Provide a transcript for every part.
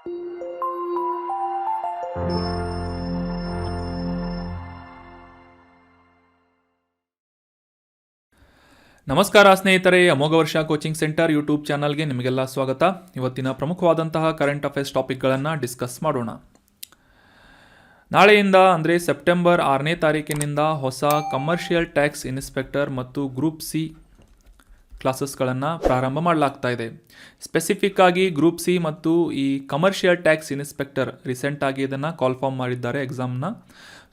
ನಮಸ್ಕಾರ ಸ್ನೇಹಿತರೆ, ಅಮೋಘ ವರ್ಷ ಕೋಚಿಂಗ್ ಸೆಂಟರ್ ಯೂಟ್ಯೂಬ್ ಚಾನಲ್ಗೆ ನಿಮಗೆಲ್ಲ ಸ್ವಾಗತ. ಇವತ್ತಿನ ಪ್ರಮುಖವಾದಂತಹ ಕರೆಂಟ್ ಅಫೇರ್ಸ್ ಟಾಪಿಕ್ಗಳನ್ನು ಡಿಸ್ಕಸ್ ಮಾಡೋಣ. ನಾಳೆಯಿಂದ ಅಂದರೆ ಸೆಪ್ಟೆಂಬರ್ 6ನೇ ತಾರೀಕಿನಿಂದ ಹೊಸ ಕಮರ್ಷಿಯಲ್ ಟ್ಯಾಕ್ಸ್ ಇನ್ಸ್ಪೆಕ್ಟರ್ ಮತ್ತು ಗ್ರೂಪ್ ಸಿ ಕ್ಲಾಸಸ್ಗಳನ್ನು ಪ್ರಾರಂಭ ಮಾಡಲಾಗ್ತಾ ಇದೆ. ಸ್ಪೆಸಿಫಿಕ್ ಆಗಿ ಗ್ರೂಪ್ ಸಿ ಮತ್ತು ಈ ಕಮರ್ಷಿಯಲ್ ಟ್ಯಾಕ್ಸ್ ಇನ್ಸ್ಪೆಕ್ಟರ್ ರೀಸೆಂಟಾಗಿ ಇದನ್ನು ಕಾಲ್ಫಾರ್ಮ್ ಮಾಡಿದ್ದಾರೆ ಎಕ್ಸಾಮ್ನ.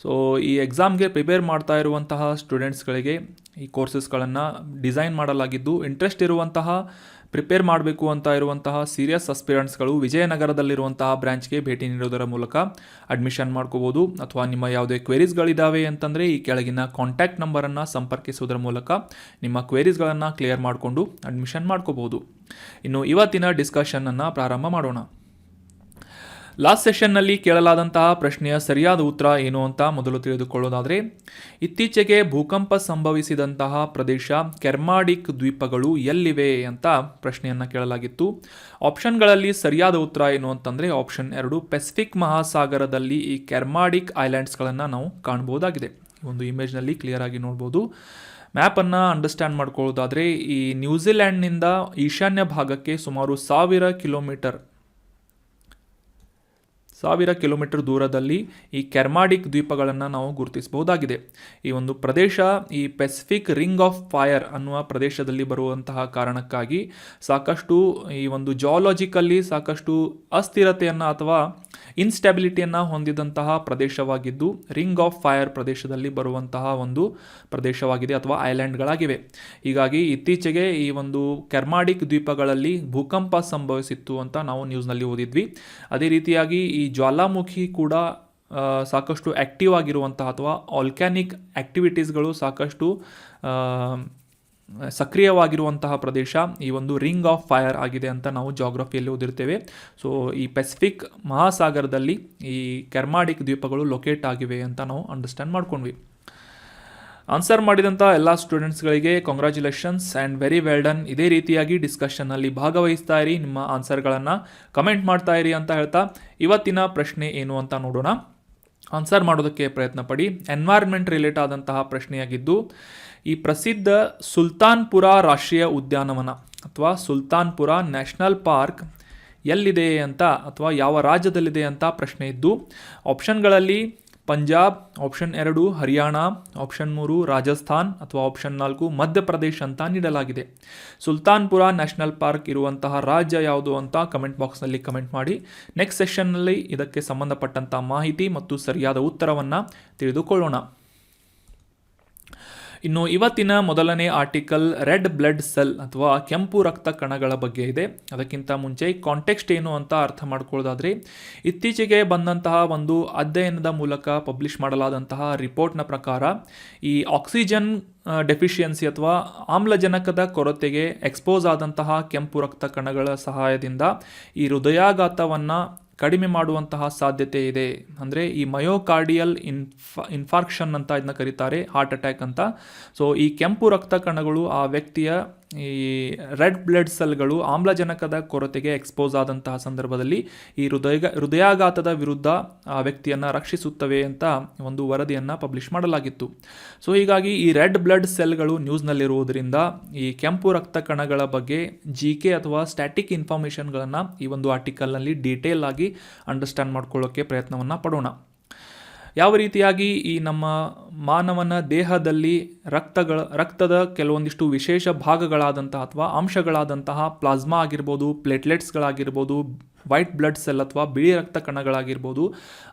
ಸೊ ಈ ಎಕ್ಸಾಮ್ಗೆ ಪ್ರಿಪೇರ್ ಮಾಡ್ತಾ ಇರುವಂತಹ ಸ್ಟೂಡೆಂಟ್ಸ್ಗಳಿಗೆ ಈ ಕೋರ್ಸಸ್ಗಳನ್ನು ಡಿಸೈನ್ ಮಾಡಲಾಗಿದ್ದು, ಇಂಟ್ರೆಸ್ಟ್ ಇರುವಂತಹ ಪ್ರಿಪೇರ್ ಮಾಡಬೇಕು ಅಂತ ಇರುವಂತಹ ಸೀರಿಯಸ್ ಅಸ್ಪಿರೆಂಟ್ಸ್ಗಳು ವಿಜಯನಗರದಲ್ಲಿರುವಂತಹ ಬ್ರಾಂಚ್ಗೆ ಭೇಟಿ ನೀಡೋದರ ಮೂಲಕ ಅಡ್ಮಿಷನ್ ಮಾಡ್ಕೋಬೋದು. ಅಥವಾ ನಿಮ್ಮ ಯಾವುದೇ ಕ್ವೆರೀಸ್ಗಳಿದ್ದಾವೆ ಅಂತಂದರೆ ಈ ಕೆಳಗಿನ ಕಾಂಟ್ಯಾಕ್ಟ್ ನಂಬರನ್ನು ಸಂಪರ್ಕಿಸೋದರ ಮೂಲಕ ನಿಮ್ಮ ಕ್ವೆರೀಸ್ಗಳನ್ನು ಕ್ಲಿಯರ್ ಮಾಡಿಕೊಂಡು ಅಡ್ಮಿಷನ್ ಮಾಡ್ಕೋಬೋದು. ಇನ್ನು ಇವತ್ತಿನ ಡಿಸ್ಕಷನ್ನನ್ನು ಪ್ರಾರಂಭ ಮಾಡೋಣ. ಲಾಸ್ಟ್ ಸೆಷನ್ನಲ್ಲಿ ಕೇಳಲಾದಂತಹ ಪ್ರಶ್ನೆಯ ಸರಿಯಾದ ಉತ್ತರ ಏನು ಅಂತ ಮೊದಲು ತಿಳಿದುಕೊಳ್ಳೋದಾದರೆ, ಇತ್ತೀಚೆಗೆ ಭೂಕಂಪ ಸಂಭವಿಸಿದಂತಹ ಪ್ರದೇಶ ಕೆರ್ಮಾಡಿಕ್ ದ್ವೀಪಗಳು ಎಲ್ಲಿವೆ ಅಂತ ಪ್ರಶ್ನೆಯನ್ನು ಕೇಳಲಾಗಿತ್ತು. ಆಪ್ಷನ್ಗಳಲ್ಲಿ ಸರಿಯಾದ ಉತ್ತರ ಏನು ಅಂತಂದರೆ ಆಪ್ಷನ್ 2, ಪೆಸಿಫಿಕ್ ಮಹಾಸಾಗರದಲ್ಲಿ ಈ ಕೆರ್ಮಾಡಿಕ್ ಐಲ್ಯಾಂಡ್ಸ್ಗಳನ್ನು ನಾವು ಕಾಣಬಹುದಾಗಿದೆ. ಒಂದು ಇಮೇಜ್ನಲ್ಲಿ ಕ್ಲಿಯರ್ ಆಗಿ ನೋಡ್ಬೋದು. ಮ್ಯಾಪನ್ನು ಅಂಡರ್ಸ್ಟ್ಯಾಂಡ್ ಮಾಡ್ಕೊಳ್ಳೋದಾದರೆ, ಈ ನ್ಯೂಜಿಲ್ಯಾಂಡ್ನಿಂದ ಈಶಾನ್ಯ ಭಾಗಕ್ಕೆ ಸುಮಾರು 1000 ಕಿಲೋಮೀಟರ್ ದೂರದಲ್ಲಿ ಈ ಕೆರ್ಮಾಡಿಕ್ ದ್ವೀಪಗಳನ್ನು ನಾವು ಗುರುತಿಸಬಹುದಾಗಿದೆ. ಈ ಒಂದು ಪ್ರದೇಶ ಈ ಪೆಸಿಫಿಕ್ ರಿಂಗ್ ಆಫ್ ಫೈರ್ ಅನ್ನುವ ಪ್ರದೇಶದಲ್ಲಿ ಬರುವಂತಹ ಕಾರಣಕ್ಕಾಗಿ ಸಾಕಷ್ಟು ಈ ಒಂದು ಜಿಯಾಲಜಿಕಲ್ಲಿ ಸಾಕಷ್ಟು ಅಸ್ಥಿರತೆಯನ್ನು ಅಥವಾ ಇನ್ಸ್ಟೆಬಿಲಿಟಿಯನ್ನು ಹೊಂದಿದಂತಹ ಪ್ರದೇಶವಾಗಿದ್ದು, ರಿಂಗ್ ಆಫ್ ಫೈರ್ ಪ್ರದೇಶದಲ್ಲಿ ಬರುವಂತಹ ಒಂದು ಪ್ರದೇಶವಾಗಿದೆ ಅಥವಾ ಐಲ್ಯಾಂಡ್ಗಳಾಗಿವೆ. ಹೀಗಾಗಿ ಇತ್ತೀಚೆಗೆ ಈ ಒಂದು ಕೆರ್ಮಾಡಿಕ್ ದ್ವೀಪಗಳಲ್ಲಿ ಭೂಕಂಪ ಸಂಭವಿಸಿತ್ತು ಅಂತ ನಾವು ನ್ಯೂಸ್ನಲ್ಲಿ ಓದಿದ್ವಿ. ಅದೇ ರೀತಿಯಾಗಿ ಈ ಜ್ವಾಲಾಮುಖಿ ಕೂಡ ಸಾಕಷ್ಟು ಆ್ಯಕ್ಟಿವ್ ಆಗಿರುವಂತಹ ಅಥವಾ ಆಲ್ಕ್ಯಾನಿಕ್ ಆ್ಯಕ್ಟಿವಿಟೀಸ್ಗಳು ಸಾಕಷ್ಟು ಸಕ್ರಿಯವಾಗಿರುವಂತಹ ಪ್ರದೇಶ ಈ ಒಂದು ರಿಂಗ್ ಆಫ್ ಫೈರ್ ಆಗಿದೆ ಅಂತ ನಾವು ಜಾಗ್ರಫಿಯಲ್ಲಿ ಓದಿರ್ತೇವೆ. ಸೊ ಈ ಪೆಸಿಫಿಕ್ ಮಹಾಸಾಗರದಲ್ಲಿ ಈ ಕೆರ್ಮಾಡಿಕ್ ದ್ವೀಪಗಳು ಲೊಕೇಟ್ ಆಗಿವೆ ಅಂತ ನಾವು ಅಂಡರ್ಸ್ಟ್ಯಾಂಡ್ ಮಾಡ್ಕೊಂಡ್ವಿ. ಆನ್ಸರ್ ಮಾಡಿದಂಥ ಎಲ್ಲ ಸ್ಟೂಡೆಂಟ್ಸ್ಗಳಿಗೆ congratulations and very well done. ಇದೇ ರೀತಿಯಾಗಿ ಡಿಸ್ಕಷನ್ನಲ್ಲಿ ಭಾಗವಹಿಸ್ತಾ ಇರಿ, ನಿಮ್ಮ ಆನ್ಸರ್ಗಳನ್ನು ಕಮೆಂಟ್ ಮಾಡ್ತಾ ಇರಿ ಅಂತ ಹೇಳ್ತಾ ಇವತ್ತಿನ ಪ್ರಶ್ನೆ ಏನು ಅಂತ ನೋಡೋಣ. ಆನ್ಸರ್ ಮಾಡೋದಕ್ಕೆ ಪ್ರಯತ್ನ ಪಡಿ. ಎನ್ವೈರ್ಮೆಂಟ್ ರಿಲೇಟ್ ಆದಂತಹ ಪ್ರಶ್ನೆಯಾಗಿದ್ದು, ಈ ಪ್ರಸಿದ್ಧ ಸುಲ್ತಾನ್ಪುರ ರಾಷ್ಟ್ರೀಯ ಉದ್ಯಾನವನ ಅಥವಾ ಸುಲ್ತಾನ್ಪುರ ನ್ಯಾಷನಲ್ ಪಾರ್ಕ್ ಎಲ್ಲಿದೆ ಅಂತ ಅಥವಾ ಯಾವ ರಾಜ್ಯದಲ್ಲಿದೆ ಅಂತ ಪ್ರಶ್ನೆ ಇದ್ದು, ಆಪ್ಷನ್ಗಳಲ್ಲಿ ಪಂಜಾಬ್, ಆಪ್ಷನ್ 2 ಹರಿಯಾಣ, ಆಪ್ಷನ್ 3 ರಾಜಸ್ಥಾನ್ ಅಥವಾ ಆಪ್ಷನ್ 4 ಮಧ್ಯಪ್ರದೇಶ್ ಅಂತ ನೀಡಲಾಗಿದೆ. ಸುಲ್ತಾನ್ಪುರ ನ್ಯಾಷನಲ್ ಪಾರ್ಕ್ ಇರುವಂತಹ ರಾಜ್ಯ ಯಾವುದು ಅಂತ ಕಮೆಂಟ್ ಬಾಕ್ಸ್ನಲ್ಲಿ ಕಮೆಂಟ್ ಮಾಡಿ. ನೆಕ್ಸ್ಟ್ ಸೆಷನ್ನಲ್ಲಿ ಇದಕ್ಕೆ ಸಂಬಂಧಪಟ್ಟಂಥ ಮಾಹಿತಿ ಮತ್ತು ಸರಿಯಾದ ಉತ್ತರವನ್ನು ತಿಳಿದುಕೊಳ್ಳೋಣ. ಇನ್ನು ಇವತ್ತಿನ ಮೊದಲನೇ ಆರ್ಟಿಕಲ್ ರೆಡ್ ಬ್ಲಡ್ ಸೆಲ್ ಅಥವಾ ಕೆಂಪು ರಕ್ತ ಕಣಗಳ ಬಗ್ಗೆ ಇದೆ. ಅದಕ್ಕಿಂತ ಮುಂಚೆ ಕಾಂಟೆಕ್ಸ್ಟ್ ಏನು ಅಂತ ಅರ್ಥ ಮಾಡ್ಕೊಳ್ಳೋದಾದರೆ, ಇತ್ತೀಚೆಗೆ ಬಂದಂತಹ ಒಂದು ಅಧ್ಯಯನದ ಮೂಲಕ ಪಬ್ಲಿಷ್ ಮಾಡಲಾದಂತಹ ರಿಪೋರ್ಟ್ನ ಪ್ರಕಾರ ಈ ಆಕ್ಸಿಜನ್ ಡೆಫಿಷಿಯನ್ಸಿ ಅಥವಾ ಆಮ್ಲಜನಕದ ಕೊರತೆಗೆ ಎಕ್ಸ್ಪೋಸ್ ಆದಂತಹ ಕೆಂಪು ರಕ್ತ ಕಣಗಳ ಸಹಾಯದಿಂದ ಈ ಹೃದಯಾಘಾತವನ್ನು ಕಡಿಮೆ ಮಾಡುವಂತಹ ಸಾಧ್ಯತೆ ಇದೆ. ಅಂದರೆ ಈ ಮಯೋಕಾರ್ಡಿಯಲ್ ಇನ್ಫಾರ್ಕ್ಷನ್ ಅಂತ ಇದನ್ನ ಕರೀತಾರೆ, ಹಾರ್ಟ್ ಅಟ್ಯಾಕ್ ಅಂತ. ಸೊ ಈ ಕೆಂಪು ರಕ್ತ ಕಣಗಳು ಆ ವ್ಯಕ್ತಿಯ ಈ ರೆಡ್ ಬ್ಲಡ್ ಸೆಲ್ಗಳು ಆಮ್ಲಜನಕದ ಕೊರತೆಗೆ ಎಕ್ಸ್ಪೋಸ್ ಆದಂತಹ ಸಂದರ್ಭದಲ್ಲಿ ಈ ಹೃದಯಾಘಾತದ ವಿರುದ್ಧ ಆ ವ್ಯಕ್ತಿಯನ್ನು ರಕ್ಷಿಸುತ್ತವೆ ಅಂತ ಒಂದು ವರದಿಯನ್ನು ಪಬ್ಲಿಷ್ ಮಾಡಲಾಗಿತ್ತು. ಸೊ ಹೀಗಾಗಿ ಈ ರೆಡ್ ಬ್ಲಡ್ ಸೆಲ್ಗಳು ನ್ಯೂಸ್ನಲ್ಲಿರುವುದರಿಂದ ಈ ಕೆಂಪು ರಕ್ತ ಕಣಗಳ ಬಗ್ಗೆ GK ಅಥವಾ ಸ್ಟ್ಯಾಟಿಕ್ ಇನ್ಫಾರ್ಮೇಷನ್ಗಳನ್ನು ಈ ಒಂದು ಆರ್ಟಿಕಲ್ನಲ್ಲಿ ಡೀಟೇಲ್ ಆಗಿ ಅಂಡರ್ಸ್ಟ್ಯಾಂಡ್ ಮಾಡ್ಕೊಳ್ಳೋಕ್ಕೆ ಪ್ರಯತ್ನವನ್ನು ಪಡೋಣ. ಯಾವ ರೀತಿಯಾಗಿ ಈ ನಮ್ಮ ಮಾನವನ ದೇಹದಲ್ಲಿ ರಕ್ತದ ಕೆಲವೊಂದಿಷ್ಟು ವಿಶೇಷ ಭಾಗಗಳಾದಂತಹ ಅಥವಾ ಅಂಶಗಳಾದಂತಹ ಪ್ಲಾಸ್ಮಾ ಆಗಿರ್ಬೋದು, ಪ್ಲೇಟ್ಲೆಟ್ಸ್ಗಳಾಗಿರ್ಬೋದು, ವೈಟ್ ಬ್ಲಡ್ ಸೆಲ್ ಅಥವಾ ಬಿಳಿ ರಕ್ತ ಕಣಗಳಾಗಿರ್ಬೋದು,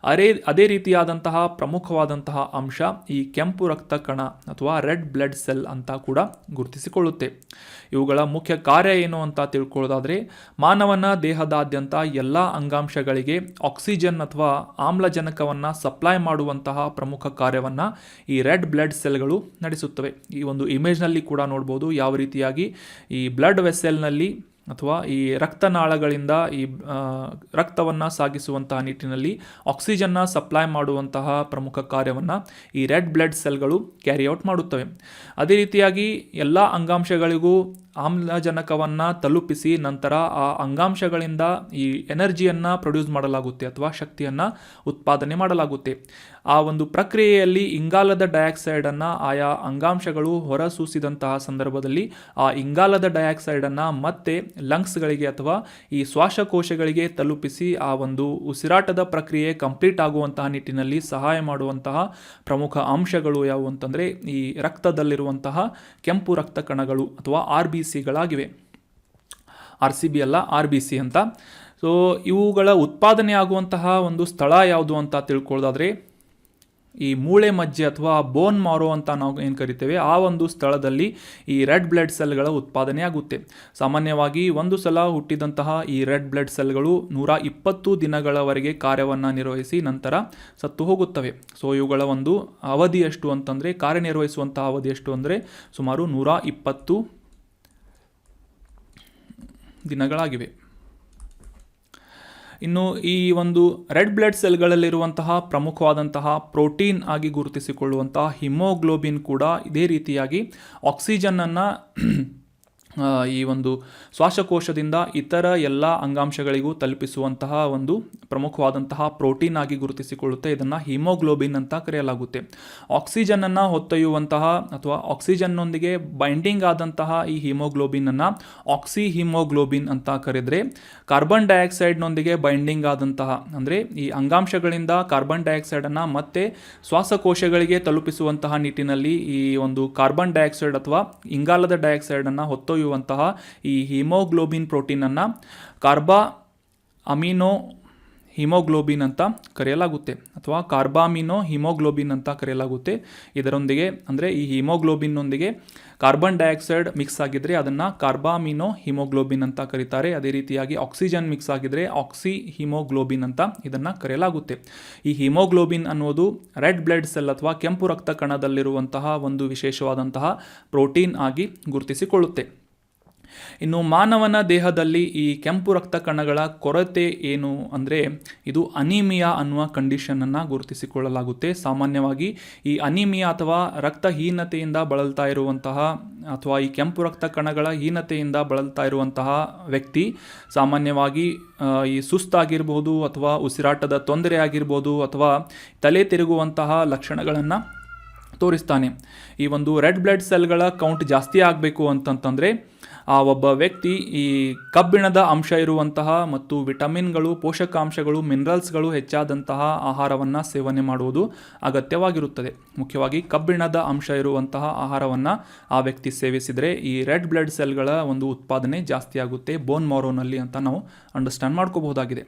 ಅದೇ ರೀತಿಯಾದಂತಹ ಪ್ರಮುಖವಾದಂತಹ ಅಂಶ ಈ ಕೆಂಪು ರಕ್ತ ಕಣ ಅಥವಾ ರೆಡ್ ಬ್ಲಡ್ ಸೆಲ್ ಅಂತ ಕೂಡ ಗುರುತಿಸಿಕೊಳ್ಳುತ್ತೆ. ಇವುಗಳ ಮುಖ್ಯ ಕಾರ್ಯ ಏನು ಅಂತ ತಿಳ್ಕೊಳ್ಳೋದಾದರೆ, ಮಾನವನ ದೇಹದಾದ್ಯಂತ ಎಲ್ಲ ಅಂಗಾಂಶಗಳಿಗೆ ಆಕ್ಸಿಜನ್ ಅಥವಾ ಆಮ್ಲಜನಕವನ್ನು ಸಪ್ಲೈ ಮಾಡುವಂತಹ ಪ್ರಮುಖ ಕಾರ್ಯವನ್ನು ಈ ರೆಡ್ ಬ್ಲಡ್ ಸೆಲ್ಗಳು ನಡೆಸುತ್ತವೆ. ಈ ಒಂದು ಇಮೇಜ್ನಲ್ಲಿ ಕೂಡ ನೋಡ್ಬೋದು ಯಾವ ರೀತಿಯಾಗಿ ಈ ಬ್ಲಡ್ ವೆಸೆಲ್ನಲ್ಲಿ ಅಥವಾ ಈ ರಕ್ತನಾಳಗಳಿಂದ ಈ ರಕ್ತವನ್ನು ಸಾಗಿಸುವಂತಹ ನಿಟ್ಟಿನಲ್ಲಿ ಆಕ್ಸಿಜನ್ನ ಸಪ್ಲೈ ಮಾಡುವಂತಹ ಪ್ರಮುಖ ಕಾರ್ಯವನ್ನು ಈ ರೆಡ್ ಬ್ಲಡ್ ಸೆಲ್ಗಳು ಕ್ಯಾರಿ ಔಟ್ ಮಾಡುತ್ತವೆ. ಅದೇ ರೀತಿಯಾಗಿ ಎಲ್ಲ ಅಂಗಾಂಶಗಳಿಗೂ ಆಮ್ಲಜನಕವನ್ನು ತಲುಪಿಸಿ ನಂತರ ಆ ಅಂಗಾಂಶಗಳಿಂದ ಈ ಎನರ್ಜಿಯನ್ನು ಪ್ರೊಡ್ಯೂಸ್ ಮಾಡಲಾಗುತ್ತೆ ಅಥವಾ ಶಕ್ತಿಯನ್ನು ಉತ್ಪಾದನೆ ಮಾಡಲಾಗುತ್ತೆ. ಆ ಒಂದು ಪ್ರಕ್ರಿಯೆಯಲ್ಲಿ ಇಂಗಾಲದ ಡೈಆಕ್ಸೈಡನ್ನು ಆಯಾ ಅಂಗಾಂಶಗಳು ಹೊರಸೂಸಿದಂತಹ ಸಂದರ್ಭದಲ್ಲಿ ಆ ಇಂಗಾಲದ ಡೈಆಕ್ಸೈಡನ್ನು ಮತ್ತೆ ಲಂಗ್ಸ್ಗಳಿಗೆ ಅಥವಾ ಈ ಶ್ವಾಸಕೋಶಗಳಿಗೆ ತಲುಪಿಸಿ ಆ ಒಂದು ಉಸಿರಾಟದ ಪ್ರಕ್ರಿಯೆ ಕಂಪ್ಲೀಟ್ ಆಗುವಂತಹ ನಿಟ್ಟಿನಲ್ಲಿ ಸಹಾಯ ಮಾಡುವಂತಹ ಪ್ರಮುಖ ಅಂಶಗಳು ಯಾವುವು ಅಂತಂದರೆ ಈ ರಕ್ತದಲ್ಲಿರುವಂತಹ ಕೆಂಪು ರಕ್ತ ಕಣಗಳು ಅಥವಾ RBCಗಳಾಗಿವೆ. RCB ಅಲ್ಲ, RBC ಅಂತ. ಸೊ ಇವುಗಳ ಉತ್ಪಾದನೆ ಆಗುವಂತಹ ಒಂದು ಸ್ಥಳ ಯಾವುದು ಅಂತ ತಿಳ್ಕೊಳ್ಳೋದಾದರೆ ಈ ಮೂಳೆ ಮಜ್ಜೆ ಅಥವಾ ಬೋನ್ ಮಾರೋ ಅಂತ ನಾವು ಏನು ಕರಿತೇವೆ ಆ ಒಂದು ಸ್ಥಳದಲ್ಲಿ ಈ ರೆಡ್ ಬ್ಲಡ್ ಸೆಲ್ಗಳ ಉತ್ಪಾದನೆ ಆಗುತ್ತೆ. ಸಾಮಾನ್ಯವಾಗಿ ಒಂದು ಸಲ ಹುಟ್ಟಿದಂತಹ ಈ ರೆಡ್ ಬ್ಲಡ್ ಸೆಲ್ಗಳು 120 ದಿನಗಳವರೆಗೆ ಕಾರ್ಯವನ್ನು ನಿರ್ವಹಿಸಿ ನಂತರ ಸತ್ತು ಹೋಗುತ್ತವೆ. ಸೊ ಇವುಗಳ ಒಂದು ಅವಧಿ ಎಷ್ಟು ಅಂತಂದರೆ, ಕಾರ್ಯನಿರ್ವಹಿಸುವಂತಹ ಅವಧಿ ಎಷ್ಟು ಅಂದರೆ ಸುಮಾರು 120 ದಿನಗಳಾಗಿವೆ. ಇನ್ನು ಈ ಒಂದು ರೆಡ್ ಬ್ಲಡ್ ಸೆಲ್ಗಳಲ್ಲಿರುವಂತಹ ಪ್ರಮುಖವಾದಂತಹ ಪ್ರೋಟೀನ್ ಆಗಿ ಗುರುತಿಸಿಕೊಳ್ಳುವಂತಹ ಹಿಮೋಗ್ಲೋಬಿನ್ ಕೂಡ ಇದೇ ರೀತಿಯಾಗಿ ಆಕ್ಸಿಜನ್ನನ್ನು ಈ ಒಂದು ಶ್ವಾಸಕೋಶದಿಂದ ಇತರ ಎಲ್ಲ ಅಂಗಾಂಶಗಳಿಗೂ ತಲುಪಿಸುವಂತಹ ಒಂದು ಪ್ರಮುಖವಾದಂತಹ ಪ್ರೋಟೀನ್ ಆಗಿ ಗುರುತಿಸಿಕೊಳ್ಳುತ್ತೆ. ಇದನ್ನು ಹಿಮೋಗ್ಲೋಬಿನ್ ಅಂತ ಕರೆಯಲಾಗುತ್ತೆ. ಆಕ್ಸಿಜನನ್ನು ಹೊತ್ತೊಯ್ಯುವಂತಹ ಅಥವಾ ಆಕ್ಸಿಜನ್ನೊಂದಿಗೆ ಬೈಂಡಿಂಗ್ ಆದಂತಹ ಈ ಹಿಮೋಗ್ಲೋಬಿನನ್ನು ಆಕ್ಸಿ ಹಿಮೋಗ್ಲೋಬಿನ್ ಅಂತ ಕರೆದರೆ, ಕಾರ್ಬನ್ ಡೈಆಕ್ಸೈಡ್ನೊಂದಿಗೆ ಬೈಂಡಿಂಗ್ ಆದಂತಹ ಅಂದರೆ ಈ ಅಂಗಾಂಶಗಳಿಂದ ಕಾರ್ಬನ್ ಡೈಆಕ್ಸೈಡನ್ನು ಮತ್ತೆ ಶ್ವಾಸಕೋಶಗಳಿಗೆ ತಲುಪಿಸುವಂತಹ ನಿಟ್ಟಿನಲ್ಲಿ ಈ ಒಂದು ಕಾರ್ಬನ್ ಡೈಆಕ್ಸೈಡ್ ಅಥವಾ ಇಂಗಾಲದ ಡೈಆಕ್ಸೈಡನ್ನು ಹೊತ್ತೊಯ್ಯುವಂತಹ ಈ ಹಿಮೋಗ್ಲೋಬಿನ್ ಪ್ರೋಟೀನನ್ನು ಕಾರ್ಬಾ ಅಮಿನೋ ಹಿಮೋಗ್ಲೋಬಿನ್ ಅಂತ ಕರೆಯಲಾಗುತ್ತೆ ಅಥವಾ ಕಾರ್ಬಾಮಿನೋ ಹಿಮೋಗ್ಲೋಬಿನ್ ಅಂತ ಕರೆಯಲಾಗುತ್ತೆ. ಇದರೊಂದಿಗೆ ಅಂದರೆ ಈ ಹಿಮೋಗ್ಲೋಬಿನ್ನೊಂದಿಗೆ ಕಾರ್ಬನ್ ಡೈಆಕ್ಸೈಡ್ ಮಿಕ್ಸ್ ಆಗಿದ್ದರೆ ಅದನ್ನು ಕಾರ್ಬಾಮಿನೋ ಹಿಮೋಗ್ಲೋಬಿನ್ ಅಂತ ಕರೀತಾರೆ. ಅದೇ ರೀತಿಯಾಗಿ ಆಕ್ಸಿಜನ್ ಮಿಕ್ಸ್ ಆಗಿದ್ದರೆ ಆಕ್ಸಿ ಹಿಮೋಗ್ಲೋಬಿನ್ ಅಂತ ಇದನ್ನು ಕರೆಯಲಾಗುತ್ತೆ. ಈ ಹಿಮೋಗ್ಲೋಬಿನ್ ಅನ್ನೋದು ರೆಡ್ ಬ್ಲಡ್ ಸೆಲ್ ಅಥವಾ ಕೆಂಪು ರಕ್ತ ಕಣದಲ್ಲಿರುವಂತಹ ಒಂದು ವಿಶೇಷವಾದಂತಹ ಪ್ರೋಟೀನ್ ಆಗಿ ಗುರುತಿಸಿಕೊಳ್ಳುತ್ತೆ. ಇನ್ನು ಮಾನವನ ದೇಹದಲ್ಲಿ ಈ ಕೆಂಪು ರಕ್ತ ಕಣಗಳ ಕೊರತೆ ಏನು ಅಂದರೆ ಇದು ಅನಿಮಿಯಾ ಅನ್ನುವ ಕಂಡೀಷನನ್ನು ಗುರುತಿಸಿಕೊಳ್ಳಲಾಗುತ್ತೆ. ಸಾಮಾನ್ಯವಾಗಿ ಈ ಅನಿಮಿಯಾ ಅಥವಾ ರಕ್ತಹೀನತೆಯಿಂದ ಬಳಲ್ತಾ ಇರುವಂತಹ ಅಥವಾ ಈ ಕೆಂಪು ರಕ್ತ ಕಣಗಳ ಹೀನತೆಯಿಂದ ಬಳಲ್ತಾ ಇರುವಂತಹ ವ್ಯಕ್ತಿ ಸಾಮಾನ್ಯವಾಗಿ ಈ ಸುಸ್ತಾಗಿರ್ಬೋದು ಅಥವಾ ಉಸಿರಾಟದ ತೊಂದರೆ ಆಗಿರ್ಬೋದು ಅಥವಾ ತಲೆ ತಿರುಗುವಂತಹ ಲಕ್ಷಣಗಳನ್ನು ತೋರಿಸ್ತಾನೆ. ಈ ಒಂದು ರೆಡ್ ಬ್ಲಡ್ ಸೆಲ್ಗಳ ಕೌಂಟ್ ಜಾಸ್ತಿ ಆಗಬೇಕು ಅಂತಂತಂದರೆ ಆ ಒಬ್ಬ ವ್ಯಕ್ತಿ ಈ ಕಬ್ಬಿಣದ ಅಂಶ ಇರುವಂತಹ ಮತ್ತು ವಿಟಮಿನ್ಗಳು, ಪೋಷಕಾಂಶಗಳು, ಮಿನರಲ್ಸ್ಗಳು ಹೆಚ್ಚಾದಂತಹ ಆಹಾರವನ್ನು ಸೇವನೆ ಮಾಡುವುದು ಅಗತ್ಯವಾಗಿರುತ್ತದೆ. ಮುಖ್ಯವಾಗಿ ಕಬ್ಬಿಣದ ಅಂಶ ಇರುವಂತಹ ಆಹಾರವನ್ನು ಆ ವ್ಯಕ್ತಿ ಸೇವಿಸಿದರೆ ಈ ರೆಡ್ ಬ್ಲಡ್ ಸೆಲ್ಗಳ ಒಂದು ಉತ್ಪಾದನೆ ಜಾಸ್ತಿ ಆಗುತ್ತೆ ಬೋನ್ ಮಾರೋನಲ್ಲಿ ಅಂತ ನಾವು ಅಂಡರ್ಸ್ಟ್ಯಾಂಡ್ ಮಾಡ್ಕೋಬಹುದಾಗಿದೆ.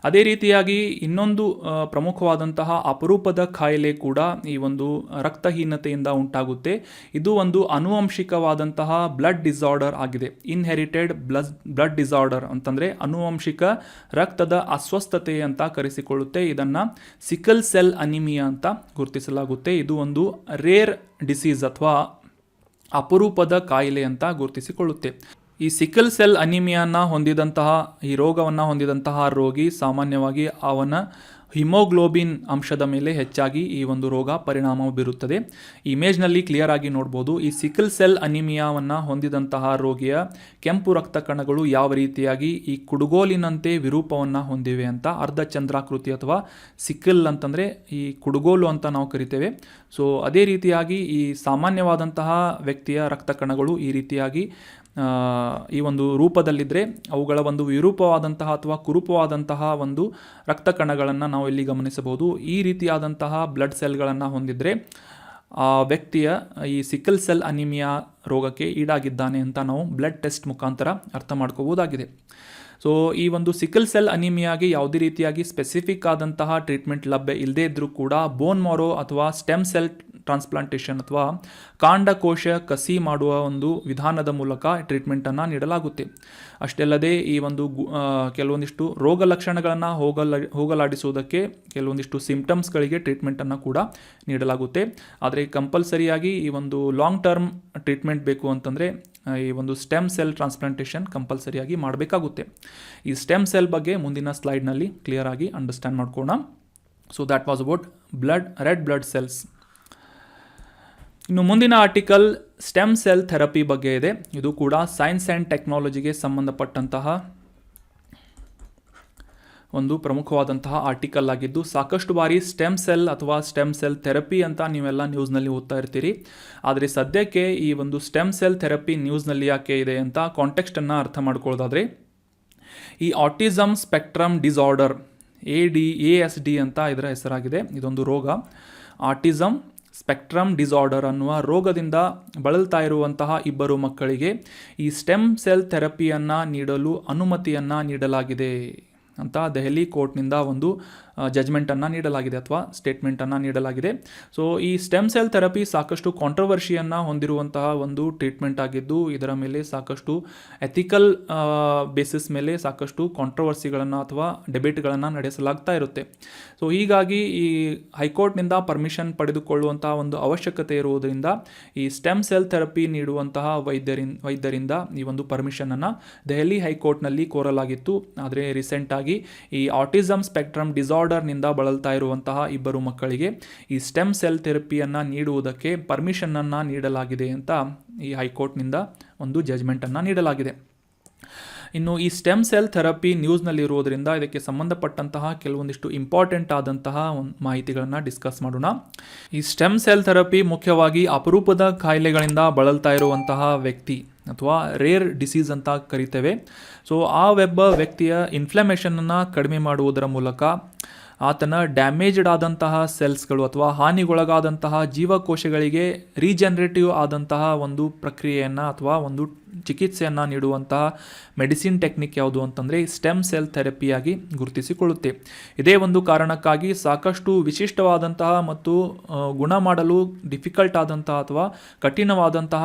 ಅದೇ ರೀತಿಯಾಗಿ ಇನ್ನೊಂದು ಪ್ರಮುಖವಾದಂತಹ ಅಪರೂಪದ ಕಾಯಿಲೆ ಕೂಡ ಈ ಒಂದು ರಕ್ತಹೀನತೆಯಿಂದ ಉಂಟಾಗುತ್ತೆ. ಇದು ಒಂದು ಆನುವಂಶಿಕವಾದಂತಹ ಬ್ಲಡ್ ಡಿಸಾರ್ಡರ್ ಆಗಿದೆ. ಇನ್ಹೆರಿಟೆಡ್ ಬ್ಲಡ್ ಡಿಸಾರ್ಡರ್ ಅಂತಂದರೆ ಆನುವಂಶಿಕ ರಕ್ತದ ಅಸ್ವಸ್ಥತೆ ಅಂತ ಕರೆಸಿಕೊಳ್ಳುತ್ತೆ. ಇದನ್ನು ಸಿಕಲ್ ಸೆಲ್ ಅನಿಮಿಯಾ ಅಂತ ಗುರುತಿಸಲಾಗುತ್ತೆ. ಇದು ಒಂದು ರೇರ್ ಡಿಸೀಸ್ ಅಥವಾ ಅಪರೂಪದ ಕಾಯಿಲೆ ಅಂತ ಗುರುತಿಸಿಕೊಳ್ಳುತ್ತೆ. ಈ ಸಿಕಲ್ ಸೆಲ್ ಅನಿಮಿಯಾನ ಹೊಂದಿದಂತಹ ಈ ರೋಗವನ್ನು ಹೊಂದಿದಂತಹ ರೋಗಿ ಸಾಮಾನ್ಯವಾಗಿ ಅವನ ಹಿಮೋಗ್ಲೋಬಿನ್ ಅಂಶದ ಮೇಲೆ ಹೆಚ್ಚಾಗಿ ಈ ಒಂದು ರೋಗ ಪರಿಣಾಮ ಬೀರುತ್ತದೆ. ಇಮೇಜ್ನಲ್ಲಿ ಕ್ಲಿಯರ್ ಆಗಿ ನೋಡ್ಬೋದು. ಈ ಸಿಕಲ್ ಸೆಲ್ ಅನಿಮಿಯಾವನ್ನು ಹೊಂದಿದಂತಹ ರೋಗಿಯ ಕೆಂಪು ರಕ್ತ ಕಣಗಳು ಯಾವ ರೀತಿಯಾಗಿ ಈ ಕುಡುಗೋಲಿನಂತೆ ವಿರೂಪವನ್ನು ಹೊಂದಿವೆ ಅಂತ, ಅರ್ಧ ಚಂದ್ರಾಕೃತಿ ಅಥವಾ ಸಿಕಲ್ ಅಂತಂದರೆ ಈ ಕುಡುಗೋಲು ಅಂತ ನಾವು ಕರಿತೇವೆ. ಸೊ ಅದೇ ರೀತಿಯಾಗಿ ಈ ಸಾಮಾನ್ಯವಾದಂತಹ ವ್ಯಕ್ತಿಯ ರಕ್ತ ಕಣಗಳು ಈ ರೀತಿಯಾಗಿ ಈ ಒಂದು ರೂಪದಲ್ಲಿದ್ದರೆ ಅವುಗಳ ಒಂದು ವಿರೂಪವಾದಂತಹ ಅಥವಾ ಕುರೂಪವಾದಂತಹ ಒಂದು ರಕ್ತ ಕಣಗಳನ್ನು ನಾವು ಇಲ್ಲಿ ಗಮನಿಸಬಹುದು. ಈ ರೀತಿಯಾದಂತಹ ಬ್ಲಡ್ ಸೆಲ್ಗಳನ್ನು ಹೊಂದಿದರೆ ಆ ವ್ಯಕ್ತಿಯ ಈ ಸಿಕಲ್ ಸೆಲ್ ಅನಿಮಿಯಾ ರೋಗಕ್ಕೆ ಈಡಾಗಿದ್ದಾನೆ ಅಂತ ನಾವು ಬ್ಲಡ್ ಟೆಸ್ಟ್ ಮುಖಾಂತರ ಅರ್ಥ ಮಾಡ್ಕೋಬೋದಾಗಿದೆ. ಸೊ ಈ ಒಂದು ಸಿಕಲ್ ಸೆಲ್ ಅನಿಮಿಯಾಗೆ ಯಾವುದೇ ರೀತಿಯಾಗಿ ಸ್ಪೆಸಿಫಿಕ್ ಆದಂತಹ ಟ್ರೀಟ್ಮೆಂಟ್ ಲಭ್ಯ ಇಲ್ಲದೇ ಇದ್ದರೂ ಕೂಡ ಬೋನ್ ಮಾರೋ ಅಥವಾ ಸ್ಟೆಮ್ ಸೆಲ್ ಟ್ರಾನ್ಸ್ಪ್ಲಾಂಟೇಷನ್ ಅಥವಾ ಕಾಂಡಕೋಶ ಕಸಿ ಮಾಡುವ ಒಂದು ವಿಧಾನದ ಮೂಲಕ ಟ್ರೀಟ್ಮೆಂಟನ್ನು ನೀಡಲಾಗುತ್ತೆ. ಅಷ್ಟೇ ಅಲ್ಲದೆ ಈ ಒಂದು ಕೆಲವೊಂದಿಷ್ಟು ರೋಗ ಲಕ್ಷಣಗಳನ್ನು ಹೋಗಲಾಡಿಸುವುದಕ್ಕೆ ಕೆಲವೊಂದಿಷ್ಟು ಸಿಂಪ್ಟಮ್ಸ್ಗಳಿಗೆ ಟ್ರೀಟ್ಮೆಂಟನ್ನು ಕೂಡ ನೀಡಲಾಗುತ್ತೆ. ಆದರೆ ಕಂಪಲ್ಸರಿಯಾಗಿ ಈ ಒಂದು ಲಾಂಗ್ ಟರ್ಮ್ ಟ್ರೀಟ್ಮೆಂಟ್ ಬೇಕು ಅಂತಂದರೆ ಈ ಒಂದು ಸ್ಟೆಮ್ ಸೆಲ್ ಟ್ರಾನ್ಸ್ಪ್ಲಾಂಟೇಷನ್ ಕಂಪಲ್ಸರಿಯಾಗಿ ಮಾಡಬೇಕಾಗುತ್ತೆ. ಈ ಸ್ಟೆಮ್ ಸೆಲ್ ಬಗ್ಗೆ ಮುಂದಿನ ಸ್ಲೈಡ್ನಲ್ಲಿ ಕ್ಲಿಯರ್ ಆಗಿ ಅಂಡರ್ಸ್ಟ್ಯಾಂಡ್ ಮಾಡ್ಕೋಣ. So that was about red blood cells. ಇನ್ನು ಮುಂದಿನ ಆರ್ಟಿಕಲ್ ಸ್ಟೆಮ್ ಸೆಲ್ ಥೆರಪಿ ಬಗ್ಗೆ ಇದೆ. ಇದು ಕೂಡ ಸೈನ್ಸ್ ಆ್ಯಂಡ್ ಟೆಕ್ನಾಲಜಿಗೆ ಸಂಬಂಧಪಟ್ಟಂತಹ ಒಂದು ಪ್ರಮುಖವಾದಂತಹ ಆರ್ಟಿಕಲ್ ಆಗಿದ್ದು, ಸಾಕಷ್ಟು ಬಾರಿ ಸ್ಟೆಮ್ ಸೆಲ್ ಅಥವಾ ಸ್ಟೆಮ್ ಸೆಲ್ ಥೆರಪಿ ಅಂತ ನೀವೆಲ್ಲ ನ್ಯೂಸ್ನಲ್ಲಿ ಓದ್ತಾ ಇರ್ತೀರಿ. ಆದರೆ ಸದ್ಯಕ್ಕೆ ಈ ಒಂದು ಸ್ಟೆಮ್ ಸೆಲ್ ಥೆರಪಿ ನ್ಯೂಸ್ನಲ್ಲಿ ಯಾಕೆ ಇದೆ ಅಂತ ಕಾಂಟೆಕ್ಸ್ಟನ್ನು ಅರ್ಥ ಮಾಡ್ಕೊಳ್ಳೋದಾದರೆ, ಈ ಆಟಿಸಮ್ ಸ್ಪೆಕ್ಟ್ರಮ್ ಡಿಸಾರ್ಡರ್ ASD ಅಂತ ಇದರ ಹೆಸರಾಗಿದೆ. ಇದೊಂದು ರೋಗ. ಆಟಿಸಮ್ ಸ್ಪೆಕ್ಟ್ರಮ್ ಡಿಸಾರ್ಡರ್ ಅನ್ನುವ ರೋಗದಿಂದ ಬಳಲ್ತಾ ಇರುವಂತಹ ಇಬ್ಬರು ಮಕ್ಕಳಿಗೆ ಈ ಸ್ಟೆಮ್ ಸೆಲ್ ಥೆರಪಿಯನ್ನು ನೀಡಲು ಅನುಮತಿಯನ್ನು ನೀಡಲಾಗಿದೆ ಅಂತ ದೆಹಲಿ ಕೋರ್ಟ್ನಿಂದ ಒಂದು ಜಜ್ಮೆಂಟನ್ನು ನೀಡಲಾಗಿದೆ ಅಥವಾ ಸ್ಟೇಟ್ಮೆಂಟನ್ನು ನೀಡಲಾಗಿದೆ. ಸೊ ಈ ಸ್ಟೆಮ್ ಸೆಲ್ ಥೆರಪಿ ಸಾಕಷ್ಟು ಕಾಂಟ್ರವರ್ಷಿಯನ್ನು ಹೊಂದಿರುವಂತಹ ಒಂದು ಟ್ರೀಟ್ಮೆಂಟ್ ಆಗಿದ್ದು, ಇದರ ಮೇಲೆ ಸಾಕಷ್ಟು ಎಥಿಕಲ್ ಬೇಸಿಸ್ ಮೇಲೆ ಸಾಕಷ್ಟು ಕಾಂಟ್ರವರ್ಸಿಗಳನ್ನು ಅಥವಾ ಡಿಬೇಟ್ಗಳನ್ನು ನಡೆಸಲಾಗ್ತಾ ಇರುತ್ತೆ. ಸೊ ಹೀಗಾಗಿ ಈ ಹೈಕೋರ್ಟ್ನಿಂದ ಪರ್ಮಿಷನ್ ಪಡೆದುಕೊಳ್ಳುವಂತಹ ಒಂದು ಅವಶ್ಯಕತೆ ಇರುವುದರಿಂದ ಈ ಸ್ಟೆಮ್ ಸೆಲ್ ಥೆರಪಿ ನೀಡುವಂತಹ ವೈದ್ಯರಿಂದ ಈ ಒಂದು ಪರ್ಮಿಷನನ್ನು ದೆಹಲಿ ಹೈಕೋರ್ಟ್ನಲ್ಲಿ ಕೋರಲಾಗಿತ್ತು. ಆದರೆ ರೀಸೆಂಟಾಗಿ ಈ ಆಟಿಸಮ್ ಸ್ಪೆಕ್ಟ್ರಮ್ ಡಿಸಾರ್ಡರ್ನಿಂದ ಬಳಲ್ತಾ ಇರುವಂತಹ ಇಬ್ಬರು ಮಕ್ಕಳಿಗೆ ಈ ಸ್ಟೆಮ್ ಸೆಲ್ ಥೆರಪಿಯನ್ನು ನೀಡುವುದಕ್ಕೆ ಪರ್ಮಿಷನನ್ನು ನೀಡಲಾಗಿದೆ ಅಂತ ಈ ಹೈಕೋರ್ಟ್ನಿಂದ ಒಂದು ಜಜ್ಮೆಂಟನ್ನು ನೀಡಲಾಗಿದೆ. ಇನ್ನು ಈ ಸ್ಟೆಮ್ ಸೆಲ್ ಥೆರಪಿ ನ್ಯೂಸ್ನಲ್ಲಿರುವುದರಿಂದ ಇದಕ್ಕೆ ಸಂಬಂಧಪಟ್ಟಂತಹ ಕೆಲವೊಂದಿಷ್ಟು ಇಂಪಾರ್ಟೆಂಟ್ ಆದಂತಹ ಮಾಹಿತಿಗಳನ್ನು ಡಿಸ್ಕಸ್ ಮಾಡೋಣ. ಈ ಸ್ಟೆಮ್ ಸೆಲ್ ಥೆರಪಿ ಮುಖ್ಯವಾಗಿ ಅಪರೂಪದ ಕಾಯಿಲೆಗಳಿಂದ ಬಳಲ್ತಾ ಇರುವಂತಹ ವ್ಯಕ್ತಿ ಅಥವಾ ರೇರ್ ಡಿಸೀಸ್ ಅಂತ ಕರಿತೇವೆ. ಸೊ ಆ ವ್ಯಕ್ತಿಯ ಇನ್ಫ್ಲಮೇಷನನ್ನು ಕಡಿಮೆ ಮಾಡುವುದರ ಮೂಲಕ ಆತನ ಡ್ಯಾಮೇಜ್ಡ್ ಆದಂತಹ ಸೆಲ್ಸ್ಗಳು ಅಥವಾ ಹಾನಿಗೊಳಗಾದಂತಹ ಜೀವಕೋಶಗಳಿಗೆ ರೀಜನರೇಟಿವ್ ಆದಂತಹ ಒಂದು ಪ್ರಕ್ರಿಯೆಯನ್ನು ಅಥವಾ ಒಂದು ಚಿಕಿತ್ಸೆಯನ್ನು ನೀಡುವಂತಹ ಮೆಡಿಸಿನ್ ಟೆಕ್ನಿಕ್ ಯಾವುದು ಅಂತಂದರೆ ಸ್ಟೆಮ್ ಸೆಲ್ ಥೆರಪಿಯಾಗಿ ಗುರುತಿಸಿಕೊಳ್ಳುತ್ತೆ. ಇದೇ ಒಂದು ಕಾರಣಕ್ಕಾಗಿ ಸಾಕಷ್ಟು ವಿಶಿಷ್ಟವಾದಂತಹ ಮತ್ತು ಗುಣ ಮಾಡಲು ಡಿಫಿಕಲ್ಟ್ ಆದಂತಹ ಅಥವಾ ಕಠಿಣವಾದಂತಹ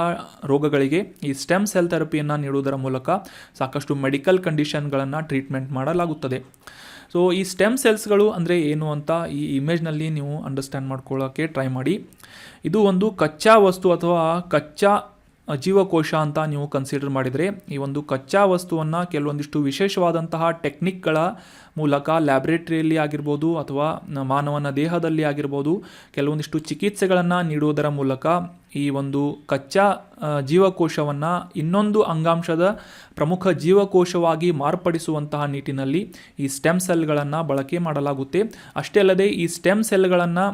ರೋಗಗಳಿಗೆ ಈ ಸ್ಟೆಮ್ ಸೆಲ್ ಥೆರಪಿಯನ್ನು ನೀಡುವುದರ ಮೂಲಕ ಸಾಕಷ್ಟು ಮೆಡಿಕಲ್ ಕಂಡೀಷನ್ಗಳನ್ನು ಟ್ರೀಟ್ಮೆಂಟ್ ಮಾಡಲಾಗುತ್ತದೆ. ಸೊ ಈ ಸ್ಟೆಮ್ ಸೆಲ್ಸ್ಗಳು ಅಂದರೆ ಏನು ಅಂತ ಈ ಇಮೇಜ್ನಲ್ಲಿ ನೀವು ಅಂಡರ್ಸ್ಟ್ಯಾಂಡ್ ಮಾಡ್ಕೊಳ್ಳೋಕ್ಕೆ ಟ್ರೈ ಮಾಡಿ. ಇದು ಒಂದು ಕಚ್ಚಾ ವಸ್ತು ಅಥವಾ ಕಚ್ಚಾ ಜೀವಕೋಶ ಅಂತ ನೀವು ಕನ್ಸಿಡರ್ ಮಾಡಿದರೆ, ಈ ಒಂದು ಕಚ್ಚಾ ವಸ್ತುವನ್ನು ಕೆಲವೊಂದಿಷ್ಟು ವಿಶೇಷವಾದಂತಹ ಟೆಕ್ನಿಕ್ಗಳ ಮೂಲಕ ಲ್ಯಾಬ್ರೇಟರಿಯಲ್ಲಿ ಆಗಿರ್ಬೋದು ಅಥವಾ ಮಾನವನ ದೇಹದಲ್ಲಿ ಆಗಿರ್ಬೋದು ಕೆಲವೊಂದಿಷ್ಟು ಚಿಕಿತ್ಸೆಗಳನ್ನು ನೀಡುವುದರ ಮೂಲಕ ಈ ಒಂದು ಕಚ್ಚಾ ಜೀವಕೋಶವನ್ನು ಇನ್ನೊಂದು ಅಂಗಾಂಶದ ಪ್ರಮುಖ ಜೀವಕೋಶವಾಗಿ ಮಾರ್ಪಡಿಸುವಂತಹ ನಿಟ್ಟಿನಲ್ಲಿ ಈ ಸ್ಟೆಮ್ ಸೆಲ್ಗಳನ್ನು ಬಳಕೆ ಮಾಡಲಾಗುತ್ತೆ. ಅಷ್ಟೇ ಅಲ್ಲದೆ ಈ ಸ್ಟೆಮ್ ಸೆಲ್ಗಳನ್ನು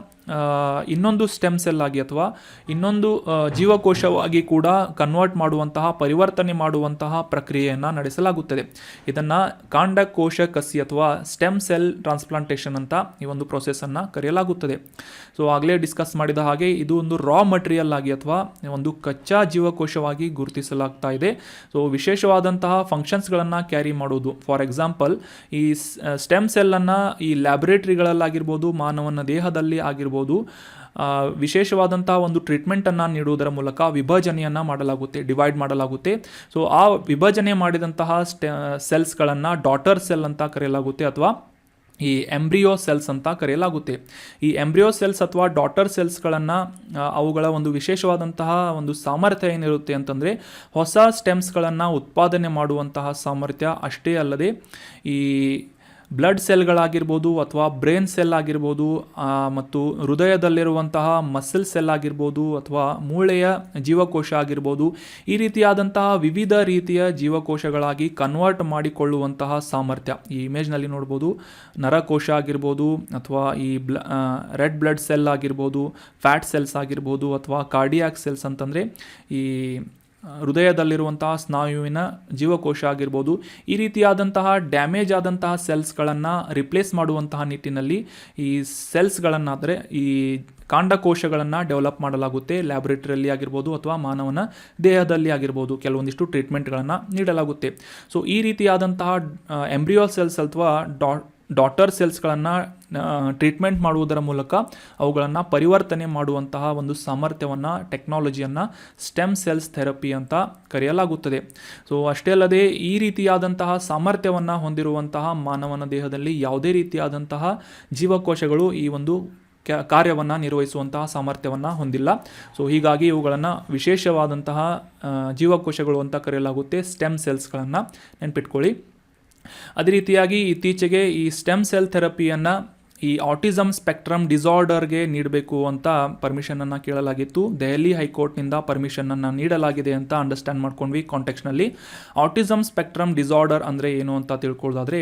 ಇನ್ನೊಂದು ಸ್ಟೆಮ್ ಸೆಲ್ ಆಗಿ ಅಥವಾ ಇನ್ನೊಂದು ಜೀವಕೋಶವಾಗಿ ಕೂಡ ಕನ್ವರ್ಟ್ ಮಾಡುವಂತಹ ಪರಿವರ್ತನೆ ಮಾಡುವಂತಹ ಪ್ರಕ್ರಿಯೆಯನ್ನು ನಡೆಸಲಾಗುತ್ತದೆ. ಇದನ್ನು ಕಾಂಡಕೋಶ ಕಸಿ ಅಥವಾ ಸ್ಟೆಮ್ ಸೆಲ್ ಟ್ರಾನ್ಸ್ಪ್ಲಾಂಟೇಷನ್ ಅಂತ ಈ ಒಂದು ಪ್ರೊಸೆಸನ್ನು ಕರೆಯಲಾಗುತ್ತದೆ. ಸೊ ಆಗಲೇ ಡಿಸ್ಕಸ್ ಮಾಡಿದ ಹಾಗೆ ಇದು ಒಂದು ರಾ ಮಟೀರಿಯಲ್ ಆಗಿ ಅಥವಾ ಒಂದು ಕಚ್ಚಾ ಜೀವಕೋಶವಾಗಿ ಗುರುತಿಸಲಾಗ್ತಾ ಇದೆ. ಸೊ ವಿಶೇಷವಾದಂತಹ ಫಂಕ್ಷನ್ಸ್ಗಳನ್ನು ಕ್ಯಾರಿ ಮಾಡುವುದು. ಫಾರ್ ಎಕ್ಸಾಂಪಲ್, ಈ ಸ್ಟೆಮ್ ಸೆಲ್ಲನ್ನು ಈ ಲ್ಯಾಬೊರೇಟರಿಗಳಲ್ಲಾಗಿರ್ಬೋದು, ಮಾನವನ ದೇಹದಲ್ಲಿ ಆಗಿರ್ಬೋದು, ವಿಶೇಷವಾದಂತಹ ಒಂದು ಟ್ರೀಟ್ಮೆಂಟನ್ನು ನೀಡುವುದರ ಮೂಲಕ ವಿಭಜನೆಯನ್ನು ಮಾಡಲಾಗುತ್ತೆ, ಡಿವೈಡ್ ಮಾಡಲಾಗುತ್ತೆ. ಸೊ ಆ ವಿಭಜನೆ ಮಾಡಿದಂತಹ ಸೆಲ್ಸ್ಗಳನ್ನು ಡಾಟರ್ ಸೆಲ್ ಅಂತ ಕರೆಯಲಾಗುತ್ತೆ ಅಥವಾ ಈ ಎಂಬ್ರಿಯೋ ಸೆಲ್ಸ್ ಅಂತ ಕರೆಯಲಾಗುತ್ತೆ. ಈ ಎಂಬ್ರಿಯೋ ಸೆಲ್ಸ್ ಅಥವಾ ಡಾಟರ್ ಸೆಲ್ಸ್ಗಳನ್ನು ಅವುಗಳ ಒಂದು ವಿಶೇಷವಾದಂತಹ ಒಂದು ಸಾಮರ್ಥ್ಯ ಏನಿರುತ್ತೆ ಅಂತಂದರೆ ಹೊಸ ಸ್ಟೆಮ್ಸ್ಗಳನ್ನು ಉತ್ಪಾದನೆ ಮಾಡುವಂತಹ ಸಾಮರ್ಥ್ಯ. ಅಷ್ಟೇ ಅಲ್ಲದೆ ಈ ಬ್ಲಡ್ ಸೆಲ್ಗಳಾಗಿರ್ಬೋದು ಅಥವಾ ಬ್ರೈನ್ ಸೆಲ್ ಆಗಿರ್ಬೋದು ಮತ್ತು ಹೃದಯದಲ್ಲಿರುವಂತಹ ಮಸಲ್ ಸೆಲ್ ಆಗಿರ್ಬೋದು ಅಥವಾ ಮೂಳೆಯ ಜೀವಕೋಶ ಆಗಿರ್ಬೋದು, ಈ ರೀತಿಯಾದಂತಹ ವಿವಿಧ ರೀತಿಯ ಜೀವಕೋಶಗಳಾಗಿ ಕನ್ವರ್ಟ್ ಮಾಡಿಕೊಳ್ಳುವಂತಹ ಸಾಮರ್ಥ್ಯ. ಈ ಇಮೇಜ್ನಲ್ಲಿ ನೋಡ್ಬೋದು, ನರಕೋಶ ಆಗಿರ್ಬೋದು ಅಥವಾ ಈ ರೆಡ್ ಬ್ಲಡ್ ಸೆಲ್ ಆಗಿರ್ಬೋದು, ಫ್ಯಾಟ್ ಸೆಲ್ಸ್ ಆಗಿರ್ಬೋದು ಅಥವಾ ಕಾರ್ಡಿಯಾಕ್ ಸೆಲ್ಸ್ ಅಂತಂದರೆ ಈ ಹೃದಯದಲ್ಲಿರುವಂತಹ ಸ್ನಾಯುವಿನ ಜೀವಕೋಶ ಆಗಿರ್ಬೋದು, ಈ ರೀತಿಯಾದಂತಹ ಡ್ಯಾಮೇಜ್ ಆದಂತಹ ಸೆಲ್ಸ್ಗಳನ್ನು ರಿಪ್ಲೇಸ್ ಮಾಡುವಂತಹ ನಿಟ್ಟಿನಲ್ಲಿ ಈ ಸೆಲ್ಸ್ಗಳನ್ನು ಅಂದರೆ ಈ ಕಾಂಡಕೋಶಗಳನ್ನು ಡೆವಲಪ್ ಮಾಡಲಾಗುತ್ತೆ. ಲ್ಯಾಬೊರೇಟರಿಯಲ್ಲಿ ಆಗಿರ್ಬೋದು ಅಥವಾ ಮಾನವನ ದೇಹದಲ್ಲಿ ಆಗಿರ್ಬೋದು ಕೆಲವೊಂದಿಷ್ಟು ಟ್ರೀಟ್ಮೆಂಟ್ಗಳನ್ನು ನೀಡಲಾಗುತ್ತೆ. ಸೊ ಈ ರೀತಿಯಾದಂತಹ ಎಂಬ್ರಿಯೋ ಸೆಲ್ಸ್ ಅಥವಾ ಡಾಟರ್ ಸೆಲ್ಸ್ಗಳನ್ನು ಟ್ರೀಟ್ಮೆಂಟ್ ಮಾಡುವುದರ ಮೂಲಕ ಅವುಗಳನ್ನು ಪರಿವರ್ತನೆ ಮಾಡುವಂತಹ ಒಂದು ಸಾಮರ್ಥ್ಯವನ್ನು, ಟೆಕ್ನಾಲಜಿಯನ್ನು ಸ್ಟೆಮ್ ಸೆಲ್ಸ್ ಥೆರಪಿ ಅಂತ ಕರೆಯಲಾಗುತ್ತದೆ. ಸೊ ಅಷ್ಟೇ ಅಲ್ಲದೆ ಈ ರೀತಿಯಾದಂತಹ ಸಾಮರ್ಥ್ಯವನ್ನು ಹೊಂದಿರುವಂತಹ ಮಾನವನ ದೇಹದಲ್ಲಿ ಯಾವುದೇ ರೀತಿಯಾದಂತಹ ಜೀವಕೋಶಗಳು ಈ ಒಂದು ಕಾರ್ಯವನ್ನು ನಿರ್ವಹಿಸುವಂತಹ ಸಾಮರ್ಥ್ಯವನ್ನು ಹೊಂದಿಲ್ಲ. ಸೊ ಹೀಗಾಗಿ ಇವುಗಳನ್ನು ವಿಶೇಷವಾದಂತಹ ಜೀವಕೋಶಗಳು ಅಂತ ಕರೆಯಲಾಗುತ್ತೆ, ಸ್ಟೆಮ್ ಸೆಲ್ಸ್ಗಳನ್ನು ನೆನ್ಪಿಟ್ಕೊಳ್ಳಿ. ಅದೇ ರೀತಿಯಾಗಿ ಇತ್ತೀಚೆಗೆ ಈ ಸ್ಟೆಮ್ ಸೆಲ್ ಥೆರಪಿಯನ್ನು ಈ ಆಟಿಸಮ್ ಸ್ಪೆಕ್ಟ್ರಮ್ ಡಿಸಾರ್ಡರ್ಗೆ ನೀಡಬೇಕು ಅಂತ ಪರ್ಮಿಷನನ್ನು ಕೇಳಲಾಗಿತ್ತು. ದೆಹಲಿ ಹೈಕೋರ್ಟ್ನಿಂದ ಪರ್ಮಿಷನನ್ನು ನೀಡಲಾಗಿದೆ ಅಂತ ಅಂಡರ್ಸ್ಟ್ಯಾಂಡ್ ಮಾಡ್ಕೊಂಡ್ವಿ ಕಾಂಟೆಕ್ಸ್ನಲ್ಲಿ. ಆಟಿಸಮ್ ಸ್ಪೆಕ್ಟ್ರಮ್ ಡಿಸಾರ್ಡರ್ ಅಂದರೆ ಏನು ಅಂತ ತಿಳ್ಕೊಳ್ಳೋದಾದರೆ,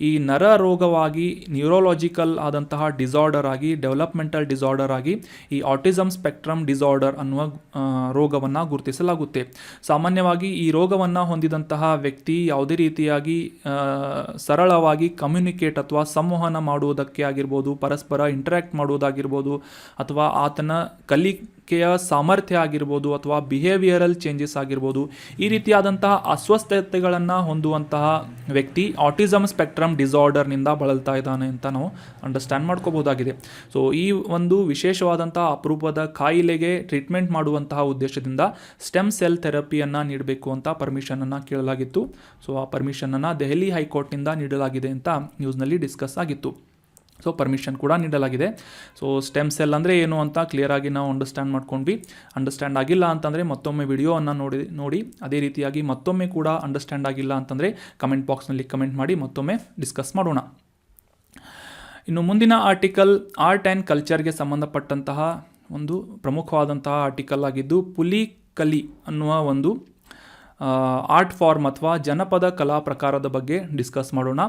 ಈ ನರ ರೋಗವಾಗಿ ನ್ಯೂರೋಲಾಜಿಕಲ್ ಆದಂತಹ ಡಿಸಾರ್ಡರ್ ಆಗಿ, ಡೆವಲಪ್ಮೆಂಟಲ್ ಡಿಸಾರ್ಡರ್ ಆಗಿ ಈ ಆಟಿಸಮ್ ಸ್ಪೆಕ್ಟ್ರಮ್ ಡಿಸಾರ್ಡರ್ ಅನ್ನುವ ರೋಗವನ್ನು ಗುರುತಿಸಲಾಗುತ್ತೆ. ಸಾಮಾನ್ಯವಾಗಿ ಈ ರೋಗವನ್ನು ಹೊಂದಿದಂತಹ ವ್ಯಕ್ತಿ ಯಾವುದೇ ರೀತಿಯಾಗಿ ಸರಳವಾಗಿ ಕಮ್ಯುನಿಕೇಟ್ ಅಥವಾ ಸಂವಹನ ಮಾಡುವುದಕ್ಕೆ ಆಗಿರ್ಬೋದು, ಪರಸ್ಪರ ಇಂಟರಾಕ್ಟ್ ಮಾಡುವುದಾಗಿರ್ಬೋದು, ಅಥವಾ ಆತನ ಕಲಿಕೆಯ ಸಾಮರ್ಥ್ಯ ಆಗಿರ್ಬೋದು, ಅಥವಾ ಬಿಹೇವಿಯರಲ್ ಚೇಂಜಸ್ ಆಗಿರ್ಬೋದು, ಈ ರೀತಿಯಾದಂತಹ ಅಸ್ವಸ್ಥತೆಗಳನ್ನು ಹೊಂದುವಂತಹ ವ್ಯಕ್ತಿ ಆಟಿಸಮ್ ಸ್ಪೆಕ್ಟ್ರಮ್ ಡಿಸಾರ್ಡರ್ನಿಂದ ಬಳಲ್ತಾ ಇದ್ದಾನೆ ಅಂತ ನಾವು ಅಂಡರ್ಸ್ಟ್ಯಾಂಡ್ ಮಾಡ್ಕೋಬಹುದಾಗಿದೆ. ಸೊ ಈ ಒಂದು ವಿಶೇಷವಾದಂತಹ ಅಪರೂಪದ ಕಾಯಿಲೆಗೆ ಟ್ರೀಟ್ಮೆಂಟ್ ಮಾಡುವಂತಹ ಉದ್ದೇಶದಿಂದ ಸ್ಟೆಮ್ ಸೆಲ್ ಥೆರಪಿಯನ್ನು ನೀಡಬೇಕು ಅಂತ ಪರ್ಮಿಷನನ್ನು ಕೇಳಲಾಗಿತ್ತು. ಸೊ ಆ ಪರ್ಮಿಷನನ್ನು ದೆಹಲಿ ಹೈಕೋರ್ಟ್ನಿಂದ ನೀಡಲಾಗಿದೆ ಅಂತ ನ್ಯೂಸ್ನಲ್ಲಿ ಡಿಸ್ಕಸ್ ಆಗಿತ್ತು. ಸೊ ಪರ್ಮಿಷನ್ ಕೂಡ ನೀಡಲಾಗಿದೆ. ಸೊ ಸ್ಟೆಮ್ ಸೆಲ್ ಅಂದರೆ ಏನು ಅಂತ ಕ್ಲಿಯರಾಗಿ ನಾವು ಅಂಡರ್ಸ್ಟ್ಯಾಂಡ್ ಮಾಡ್ಕೊಂಡ್ವಿ. ಅಂಡರ್ಸ್ಟ್ಯಾಂಡ್ ಆಗಿಲ್ಲ ಅಂತಂದರೆ ಮತ್ತೊಮ್ಮೆ ವಿಡಿಯೋವನ್ನು ನೋಡಿ ಅದೇ ರೀತಿಯಾಗಿ ಮತ್ತೊಮ್ಮೆ ಕೂಡ ಅಂಡರ್ಸ್ಟ್ಯಾಂಡ್ ಆಗಿಲ್ಲ ಅಂತಂದರೆ ಕಮೆಂಟ್ ಬಾಕ್ಸ್ನಲ್ಲಿ ಕಮೆಂಟ್ ಮಾಡಿ ಮತ್ತೊಮ್ಮೆ ಡಿಸ್ಕಸ್ ಮಾಡೋಣ. ಇನ್ನು ಮುಂದಿನ ಆರ್ಟಿಕಲ್ ಆರ್ಟ್ ಆ್ಯಂಡ್ ಕಲ್ಚರ್ಗೆ ಸಂಬಂಧಪಟ್ಟಂತಹ ಒಂದು ಪ್ರಮುಖವಾದಂತಹ ಆರ್ಟಿಕಲ್ ಆಗಿದ್ದು, ಪುಲಿಕಲಿ ಅನ್ನುವ ಒಂದು ಆರ್ಟ್ ಫಾರ್ಮ್ ಅಥವಾ ಜನಪದ ಕಲಾ ಪ್ರಕಾರದ ಬಗ್ಗೆ ಡಿಸ್ಕಸ್ ಮಾಡೋಣ.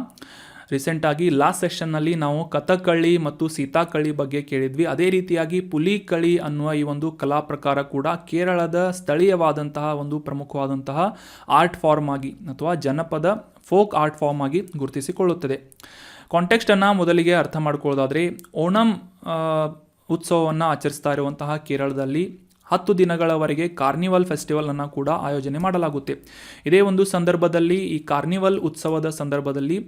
ರೀಸೆಂಟಾಗಿ ಲಾಸ್ಟ್ ಸೆಷನ್ನಲ್ಲಿ ನಾವು ಕಥಕಳಿ ಮತ್ತು ಸೀತಾಕಳಿ ಬಗ್ಗೆ ಕೇಳಿದ್ವಿ. ಅದೇ ರೀತಿಯಾಗಿ ಪುಲಿಕಳಿ ಅನ್ನುವ ಈ ಒಂದು ಕಲಾ ಪ್ರಕಾರ ಕೂಡ ಕೇರಳದ ಸ್ಥಳೀಯವಾದಂತಹ ಒಂದು ಪ್ರಮುಖವಾದಂತಹ ಆರ್ಟ್ ಫಾರ್ಮ್ ಆಗಿ ಅಥವಾ ಜನಪದ ಫೋಕ್ ಆರ್ಟ್ ಫಾರ್ಮ್ ಆಗಿ ಗುರುತಿಸಿಕೊಳ್ಳುತ್ತದೆ. ಕಾಂಟೆಕ್ಸ್ಟನ್ನು ಮೊದಲಿಗೆ ಅರ್ಥ ಮಾಡ್ಕೊಳ್ಳೋದಾದರೆ, ಓಣಂ ಉತ್ಸವವನ್ನು ಆಚರಿಸ್ತಾ ಇರುವಂತಹ ಕೇರಳದಲ್ಲಿ 10 ದಿನಗಳವರೆಗೆ ಕಾರ್ನಿವಲ್ ಫೆಸ್ಟಿವಲನ್ನು ಕೂಡ ಆಯೋಜನೆ ಮಾಡಲಾಗುತ್ತೆ. ಇದೇ ಒಂದು ಸಂದರ್ಭದಲ್ಲಿ, ಈ ಕಾರ್ನಿವಲ್ ಉತ್ಸವದ ಸಂದರ್ಭದಲ್ಲಿ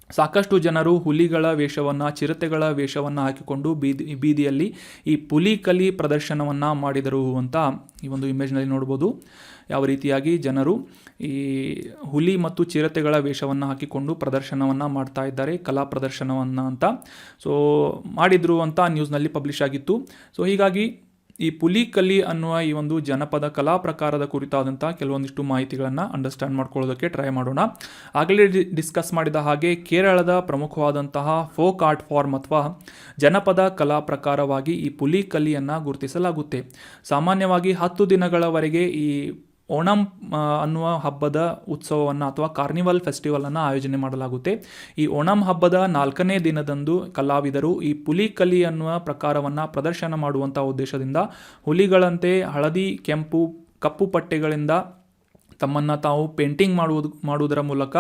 ಸಾಕಷ್ಟು ಜನರು ಹುಲಿಗಳ ವೇಷವನ್ನು, ಚಿರತೆಗಳ ವೇಷವನ್ನು ಹಾಕಿಕೊಂಡು ಬೀದಿಯಲ್ಲಿ ಈ ಪುಲಿಕಲಿ ಪ್ರದರ್ಶನವನ್ನು ಮಾಡಿದರು ಅಂತ ಈ ಒಂದು ಇಮೇಜ್ನಲ್ಲಿ ನೋಡ್ಬೋದು. ಯಾವ ರೀತಿಯಾಗಿ ಜನರು ಈ ಹುಲಿ ಮತ್ತು ಚಿರತೆಗಳ ವೇಷವನ್ನು ಹಾಕಿಕೊಂಡು ಪ್ರದರ್ಶನವನ್ನು ಮಾಡ್ತಾ ಇದ್ದಾರೆ, ಕಲಾ ಪ್ರದರ್ಶನವನ್ನು ಅಂತ ಸೊ ಮಾಡಿದರು ಅಂತ ನ್ಯೂಸ್ನಲ್ಲಿ ಪಬ್ಲಿಷ್ ಆಗಿತ್ತು. ಸೊ ಹೀಗಾಗಿ ಈ ಪುಲಿಕಲಿ ಅನ್ನುವ ಈ ಒಂದು ಜನಪದ ಕಲಾ ಪ್ರಕಾರದ ಕುರಿತಾದಂಥ ಕೆಲವೊಂದಿಷ್ಟು ಮಾಹಿತಿಗಳನ್ನು ಅಂಡರ್ಸ್ಟ್ಯಾಂಡ್ ಮಾಡ್ಕೊಳ್ಳೋದಕ್ಕೆ ಟ್ರೈ ಮಾಡೋಣ. ಆಗಲೇ ಡಿಸ್ಕಸ್ ಮಾಡಿದ ಹಾಗೆ ಕೇರಳದ ಪ್ರಮುಖವಾದಂತಹ ಫೋಕ್ ಆರ್ಟ್ ಫಾರ್ಮ್ ಅಥವಾ ಜನಪದ ಕಲಾ ಪ್ರಕಾರವಾಗಿ ಈ ಪುಲಿಕಲಿಯನ್ನು ಗುರುತಿಸಲಾಗುತ್ತೆ. ಸಾಮಾನ್ಯವಾಗಿ 10 ದಿನಗಳವರೆಗೆ ಈ ಓಣಂ ಅನ್ನುವ ಹಬ್ಬದ ಉತ್ಸವವನ್ನು ಅಥವಾ ಕಾರ್ನಿವಲ್ ಫೆಸ್ಟಿವಲನ್ನು ಆಯೋಜನೆ ಮಾಡಲಾಗುತ್ತೆ. ಈ ಓಣಂ ಹಬ್ಬದ 4ನೇ ದಿನದಂದು ಕಲಾವಿದರು ಈ ಪುಲಿಕಲಿ ಅನ್ನುವ ಪ್ರಕಾರವನ್ನು ಪ್ರದರ್ಶನ ಮಾಡುವಂಥ ಉದ್ದೇಶದಿಂದ ಹುಲಿಗಳಂತೆ ಹಳದಿ, ಕೆಂಪು, ಕಪ್ಪು ಪಟ್ಟೆಗಳಿಂದ ತಮ್ಮನ್ನು ತಾವು ಪೇಂಟಿಂಗ್ ಮಾಡುವುದರ ಮೂಲಕ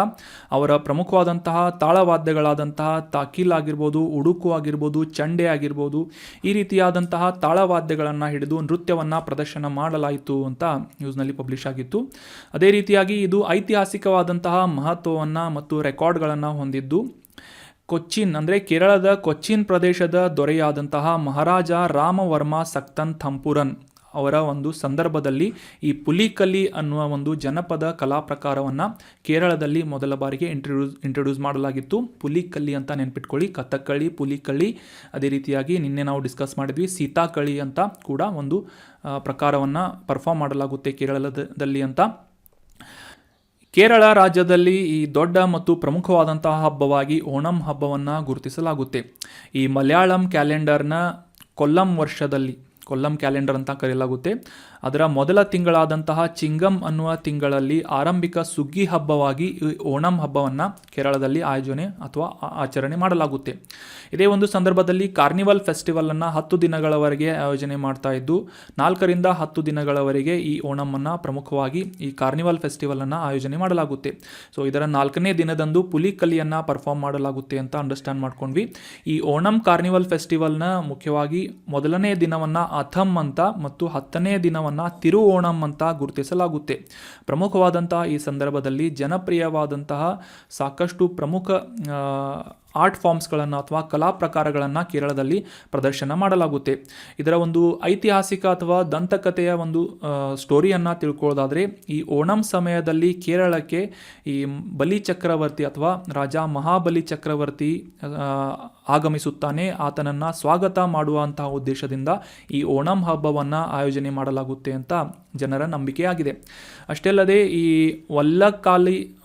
ಅವರ ಪ್ರಮುಖವಾದಂತಹ ತಾಳವಾದ್ಯಗಳಾದಂತಹ ತಾಕೀಲ್ ಆಗಿರ್ಬೋದು, ಉಡುಕು ಆಗಿರ್ಬೋದು, ಚಂಡೆ ಆಗಿರ್ಬೋದು, ಈ ರೀತಿಯಾದಂತಹ ತಾಳವಾದ್ಯಗಳನ್ನು ಹಿಡಿದು ನೃತ್ಯವನ್ನು ಪ್ರದರ್ಶನ ಮಾಡಲಾಯಿತು ಅಂತ ನ್ಯೂಸ್ನಲ್ಲಿ ಪಬ್ಲಿಷ್ ಆಗಿತ್ತು. ಅದೇ ರೀತಿಯಾಗಿ ಇದು ಐತಿಹಾಸಿಕವಾದಂತಹ ಮಹತ್ವವನ್ನು ಮತ್ತು ರೆಕಾರ್ಡ್ಗಳನ್ನು ಹೊಂದಿದ್ದು, ಕೊಚ್ಚಿನ್ ಅಂದರೆ ಕೇರಳದ ಕೊಚ್ಚಿನ್ ಪ್ರದೇಶದ ದೊರೆಯಾದಂತಹ ಮಹಾರಾಜ ರಾಮವರ್ಮ ಸಕ್ತನ್ ಥಂಪುರನ್ ಅವರ ಒಂದು ಸಂದರ್ಭದಲ್ಲಿ ಈ ಪುಲಿಕಲಿ ಅನ್ನುವ ಒಂದು ಜನಪದ ಕಲಾ ಪ್ರಕಾರವನ್ನು ಕೇರಳದಲ್ಲಿ ಮೊದಲ ಬಾರಿಗೆ ಇಂಟ್ರೊಡ್ಯೂಸ್ ಮಾಡಲಾಗಿತ್ತು. ಪುಲಿಕಲಿ ಅಂತ ನೆನ್ಪಿಟ್ಕೊಳ್ಳಿ. ಕಥಕಳಿ, ಪುಲಿಕಳಿ, ಅದೇ ರೀತಿಯಾಗಿ ನಿನ್ನೆ ನಾವು ಡಿಸ್ಕಸ್ ಮಾಡಿದ್ವಿ ಸೀತಾಕಳಿ ಅಂತ ಕೂಡ ಒಂದು ಪ್ರಕಾರವನ್ನು ಪರ್ಫಾರ್ಮ್ ಮಾಡಲಾಗುತ್ತೆ ಕೇರಳದಲ್ಲಿ ಅಂತ. ಕೇರಳ ರಾಜ್ಯದಲ್ಲಿ ಈ ದೊಡ್ಡ ಮತ್ತು ಪ್ರಮುಖವಾದಂತಹ ಹಬ್ಬವಾಗಿ ಓಣಂ ಹಬ್ಬವನ್ನು ಗುರುತಿಸಲಾಗುತ್ತೆ. ಈ ಮಲಯಾಳಂ ಕ್ಯಾಲೆಂಡರ್ನ ಕೊಲ್ಲಂ ಕ್ಯಾಲೆಂಡರ್ ಅಂತ ಕರೆಯಲಾಗುತ್ತೆ. ಅದರ ಮೊದಲ ತಿಂಗಳಾದಂತಹ ಚಿಂಗಂ ಅನ್ನುವ ತಿಂಗಳಲ್ಲಿ ಆರಂಭಿಕ ಸುಗ್ಗಿ ಹಬ್ಬವಾಗಿ ಈ ಓಣಂ ಹಬ್ಬವನ್ನು ಕೇರಳದಲ್ಲಿ ಆಯೋಜನೆ ಅಥವಾ ಆಚರಣೆ ಮಾಡಲಾಗುತ್ತೆ. ಇದೇ ಒಂದು ಸಂದರ್ಭದಲ್ಲಿ ಕಾರ್ನಿವಲ್ ಫೆಸ್ಟಿವಲನ್ನು 10 ದಿನಗಳವರೆಗೆ ಆಯೋಜನೆ ಮಾಡ್ತಾ ಇದ್ದು, 4ರಿಂದ 10 ದಿನಗಳವರೆಗೆ ಈ ಓಣಮನ್ನು ಪ್ರಮುಖವಾಗಿ ಈ ಕಾರ್ನಿವಲ್ ಫೆಸ್ಟಿವಲನ್ನು ಆಯೋಜನೆ ಮಾಡಲಾಗುತ್ತೆ. ಸೊ ಇದರ 4ನೇ ದಿನದಂದು ಪುಲಿಕಲಿಯನ್ನು ಪರ್ಫಾರ್ಮ್ ಮಾಡಲಾಗುತ್ತೆ ಅಂತ ಅಂಡರ್ಸ್ಟ್ಯಾಂಡ್ ಮಾಡ್ಕೊಂಡ್ವಿ. ಈ ಓಣಂ ಕಾರ್ನಿವಲ್ ಫೆಸ್ಟಿವಲ್ನ ಮುಖ್ಯವಾಗಿ ಮೊದಲನೇ ದಿನವನ್ನು ಅಥಮ್ ಅಂತ ಮತ್ತು 10ನೇ ದಿನವನ್ನು ತಿರು ಓಣಂ ಅಂತ ಗುರುತಿಸಲಾಗುತ್ತೆ. ಪ್ರಮುಖವಾದಂತಹ ಈ ಸಂದರ್ಭದಲ್ಲಿ ಜನಪ್ರಿಯವಾದಂತಹ ಸಾಕಷ್ಟು ಪ್ರಮುಖ ಆರ್ಟ್ ಫಾರ್ಮ್ಸ್ಗಳನ್ನು ಅಥವಾ ಕಲಾ ಪ್ರಕಾರಗಳನ್ನು ಕೇರಳದಲ್ಲಿ ಪ್ರದರ್ಶನ ಮಾಡಲಾಗುತ್ತೆ. ಇದರ ಒಂದು ಐತಿಹಾಸಿಕ ಅಥವಾ ದಂತಕಥೆಯ ಒಂದು ಸ್ಟೋರಿಯನ್ನು ತಿಳ್ಕೊಳ್ಳೋದಾದರೆ, ಈ ಓಣಂ ಸಮಯದಲ್ಲಿ ಕೇರಳಕ್ಕೆ ಈ ಬಲಿ ಚಕ್ರವರ್ತಿ ಅಥವಾ ರಾಜ ಮಹಾಬಲಿ ಚಕ್ರವರ್ತಿ ಆಗಮಿಸುತ್ತಾನೆ. ಆತನನ್ನು ಸ್ವಾಗತ ಮಾಡುವಂತಹ ಉದ್ದೇಶದಿಂದ ಈ ಓಣಂ ಹಬ್ಬವನ್ನು ಆಯೋಜನೆ ಮಾಡಲಾಗುತ್ತೆ ಅಂತ ಜನರ ನಂಬಿಕೆಯಾಗಿದೆ. ಅಷ್ಟೇ ಅಲ್ಲದೆ ಈ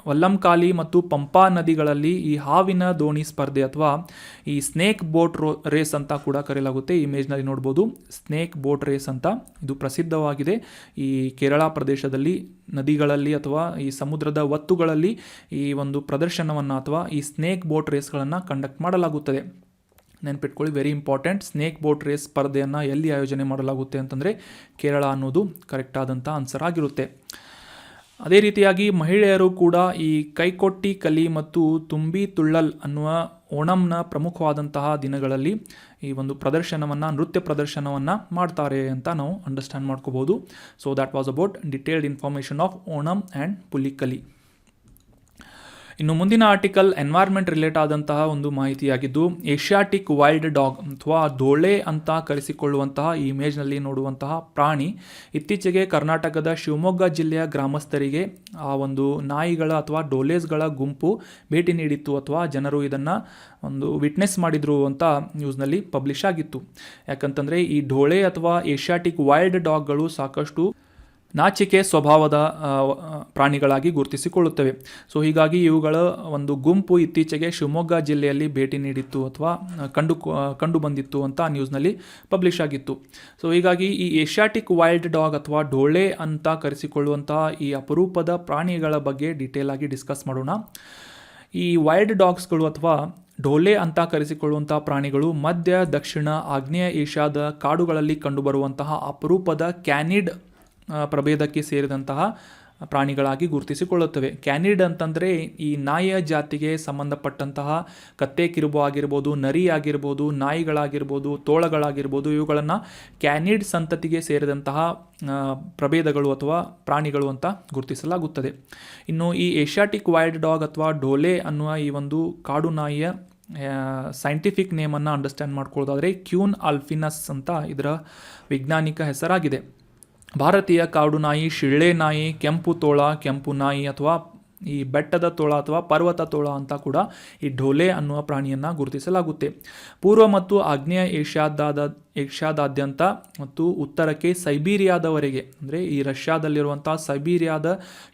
ವಲ್ಲಂಕಾಲಿ ಮತ್ತು ಪಂಪಾ ನದಿಗಳಲ್ಲಿ ಈ ಹಾವಿನ ದೋಣಿ ಸ್ಪರ್ಧೆ ಅಥವಾ ಈ ಸ್ನೇಕ್ ಬೋಟ್ ರೇಸ್ ಅಂತ ಕೂಡ ಕರೆಯಲಾಗುತ್ತೆ. ಇಮೇಜ್ನಲ್ಲಿ ನೋಡ್ಬೋದು ಸ್ನೇಕ್ ಬೋಟ್ ರೇಸ್ ಅಂತ. ಇದು ಪ್ರಸಿದ್ಧವಾಗಿದೆ. ಈ ಕೇರಳ ಪ್ರದೇಶದಲ್ಲಿ ನದಿಗಳಲ್ಲಿ ಅಥವಾ ಈ ಸಮುದ್ರದ ಒತ್ತುಗಳಲ್ಲಿ ಈ ಒಂದು ಪ್ರದರ್ಶನವನ್ನು ಅಥವಾ ಈ ಸ್ನೇಕ್ ಬೋಟ್ ರೇಸ್ಗಳನ್ನು ಕಂಡಕ್ಟ್ ಮಾಡಲಾಗುತ್ತದೆ. ನೆನ್ಪಿಟ್ಕೊಳ್ಳಿ, very important. Snake boat race ಸ್ಪರ್ಧೆಯನ್ನು ಎಲ್ಲಿ ಆಯೋಜನೆ ಮಾಡಲಾಗುತ್ತೆ ಅಂತಂದರೆ ಕೇರಳ ಅನ್ನೋದು ಕರೆಕ್ಟ್ ಆದಂಥ ಆನ್ಸರ್ ಆಗಿರುತ್ತೆ. ಅದೇ ರೀತಿಯಾಗಿ ಮಹಿಳೆಯರು ಕೂಡ ಈ ಕೈಕೊಟ್ಟಿ ಕಲಿ ಮತ್ತು ತುಂಬಿ ತುಳ್ಳಲ್ ಅನ್ನುವ ಓಣಂನ ಪ್ರಮುಖವಾದಂತಹ ದಿನಗಳಲ್ಲಿ ಈ ಒಂದು ಪ್ರದರ್ಶನವನ್ನು, ನೃತ್ಯ ಪ್ರದರ್ಶನವನ್ನು ಮಾಡ್ತಾರೆ ಅಂತ ನಾವು ಅಂಡರ್ಸ್ಟ್ಯಾಂಡ್ ಮಾಡ್ಕೋಬೋದು. So that was about detailed information of Onam and Pulikali. ಇನ್ನು ಮುಂದಿನ ಆರ್ಟಿಕಲ್ ಎನ್ವೈರ್ಮೆಂಟ್ ರಿಲೇಟ್ ಆದಂತಹ ಒಂದು ಮಾಹಿತಿಯಾಗಿದ್ದು, ಏಷ್ಯಾಟಿಕ್ ವೈಲ್ಡ್ ಡಾಗ್ ಅಥವಾ ಧೋಳೆ ಅಂತ ಕರೆಸಿಕೊಳ್ಳುವಂತಹ ಈ ಇಮೇಜ್ನಲ್ಲಿ ನೋಡುವಂತಹ ಪ್ರಾಣಿ ಇತ್ತೀಚೆಗೆ ಕರ್ನಾಟಕದ ಶಿವಮೊಗ್ಗ ಜಿಲ್ಲೆಯ ಗ್ರಾಮಸ್ಥರಿಗೆ ಆ ಒಂದು ನಾಯಿಗಳ ಅಥವಾ ಡೋಲೇಸ್ಗಳ ಗುಂಪು ಭೇಟಿ ನೀಡಿತ್ತು ಅಥವಾ ಜನರು ಇದನ್ನು ಒಂದು ವಿಟ್ನೆಸ್ ಮಾಡಿದ್ರು ಅಂತ ನ್ಯೂಸ್ನಲ್ಲಿ ಪಬ್ಲಿಷ್ ಆಗಿತ್ತು. ಯಾಕಂತಂದರೆ ಈ ಧೋಳೆ ಅಥವಾ ಏಷ್ಯಾಟಿಕ್ ವೈಲ್ಡ್ ಡಾಗ್ಗಳು ಸಾಕಷ್ಟು ನಾಚಿಕೆ ಸ್ವಭಾವದ ಪ್ರಾಣಿಗಳಾಗಿ ಗುರುತಿಸಿಕೊಳ್ಳುತ್ತವೆ. ಸೊ ಹೀಗಾಗಿ ಇವುಗಳ ಒಂದು ಗುಂಪು ಇತ್ತೀಚೆಗೆ ಶಿವಮೊಗ್ಗ ಜಿಲ್ಲೆಯಲ್ಲಿ ಭೇಟಿ ನೀಡಿತ್ತು ಅಥವಾ ಕಂಡು ಬಂದಿತ್ತು ಅಂತ ನ್ಯೂಸ್ನಲ್ಲಿ ಪಬ್ಲಿಷ್ ಆಗಿತ್ತು. ಸೊ ಹೀಗಾಗಿ ಈ ಏಷ್ಯಾಟಿಕ್ ವೈಲ್ಡ್ ಡಾಗ್ ಅಥವಾ ಢೋಳೆ ಅಂತ ಕರೆಸಿಕೊಳ್ಳುವಂತಹ ಈ ಅಪರೂಪದ ಪ್ರಾಣಿಗಳ ಬಗ್ಗೆ ಡೀಟೇಲ್ ಆಗಿ ಡಿಸ್ಕಸ್ ಮಾಡೋಣ. ಈ ವೈಲ್ಡ್ ಡಾಗ್ಸ್ಗಳು ಅಥವಾ ಢೋಲೆ ಅಂತ ಕರೆಸಿಕೊಳ್ಳುವಂತಹ ಪ್ರಾಣಿಗಳು ಮಧ್ಯ, ದಕ್ಷಿಣ, ಆಗ್ನೇಯ ಏಷ್ಯಾದ ಕಾಡುಗಳಲ್ಲಿ ಕಂಡುಬರುವಂತಹ ಅಪರೂಪದ ಕ್ಯಾನಿಡ್ ಪ್ರಭೇದಕ್ಕೆ ಸೇರಿದಂತಹ ಪ್ರಾಣಿಗಳಾಗಿ ಗುರುತಿಸಿಕೊಳ್ಳುತ್ತವೆ. ಕ್ಯಾನಿಡ್ ಅಂತಂದರೆ ಈ ನಾಯಿಯ ಜಾತಿಗೆ ಸಂಬಂಧಪಟ್ಟಂತಹ ಕತ್ತೆ ಕಿರುಬು ಆಗಿರ್ಬೋದು, ನರಿ ಆಗಿರ್ಬೋದು, ನಾಯಿಗಳಾಗಿರ್ಬೋದು, ತೋಳಗಳಾಗಿರ್ಬೋದು, ಇವುಗಳನ್ನು ಕ್ಯಾನಿಡ್ ಸಂತತಿಗೆ ಸೇರಿದಂತಹ ಪ್ರಭೇದಗಳು ಅಥವಾ ಪ್ರಾಣಿಗಳು ಅಂತ ಗುರುತಿಸಲಾಗುತ್ತದೆ. ಇನ್ನು ಈ ಏಷ್ಯಾಟಿಕ್ ವೈಲ್ಡ್ ಡಾಗ್ ಅಥವಾ ಢೋಲೆ ಅನ್ನುವ ಈ ಒಂದು ಕಾಡು ನಾಯಿಯ ಸೈಂಟಿಫಿಕ್ ನೇಮನ್ನು ಅಂಡರ್ಸ್ಟ್ಯಾಂಡ್ ಮಾಡ್ಕೊಳ್ಳೋದಾದರೆ ಕ್ಯೂನ್ ಆಲ್ಫಿನಸ್ ಅಂತ ಇದರ ವೈಜ್ಞಾನಿಕ ಹೆಸರಾಗಿದೆ. ಭಾರತೀಯ ಕಾಡು ನಾಯಿ, ಶಿಳ್ಳೆ ನಾಯಿ, ಕೆಂಪು ತೋಳ, ಕೆಂಪು ನಾಯಿ ಅಥವಾ ಈ ಬೆಟ್ಟದ ತೋಳ ಅಥವಾ ಪರ್ವತ ತೋಳ ಅಂತ ಕೂಡ ಈ ಢೋಲೆ ಅನ್ನುವ ಪ್ರಾಣಿಯನ್ನು ಗುರುತಿಸಲಾಗುತ್ತೆ. ಪೂರ್ವ ಮತ್ತು ಆಗ್ನೇಯ ಏಷ್ಯಾದಾದ್ಯಂತ ಮತ್ತು ಉತ್ತರಕ್ಕೆ ಸೈಬೀರಿಯಾದವರೆಗೆ ಅಂದರೆ ಈ ರಷ್ಯಾದಲ್ಲಿರುವಂಥ ಸೈಬೀರಿಯಾದ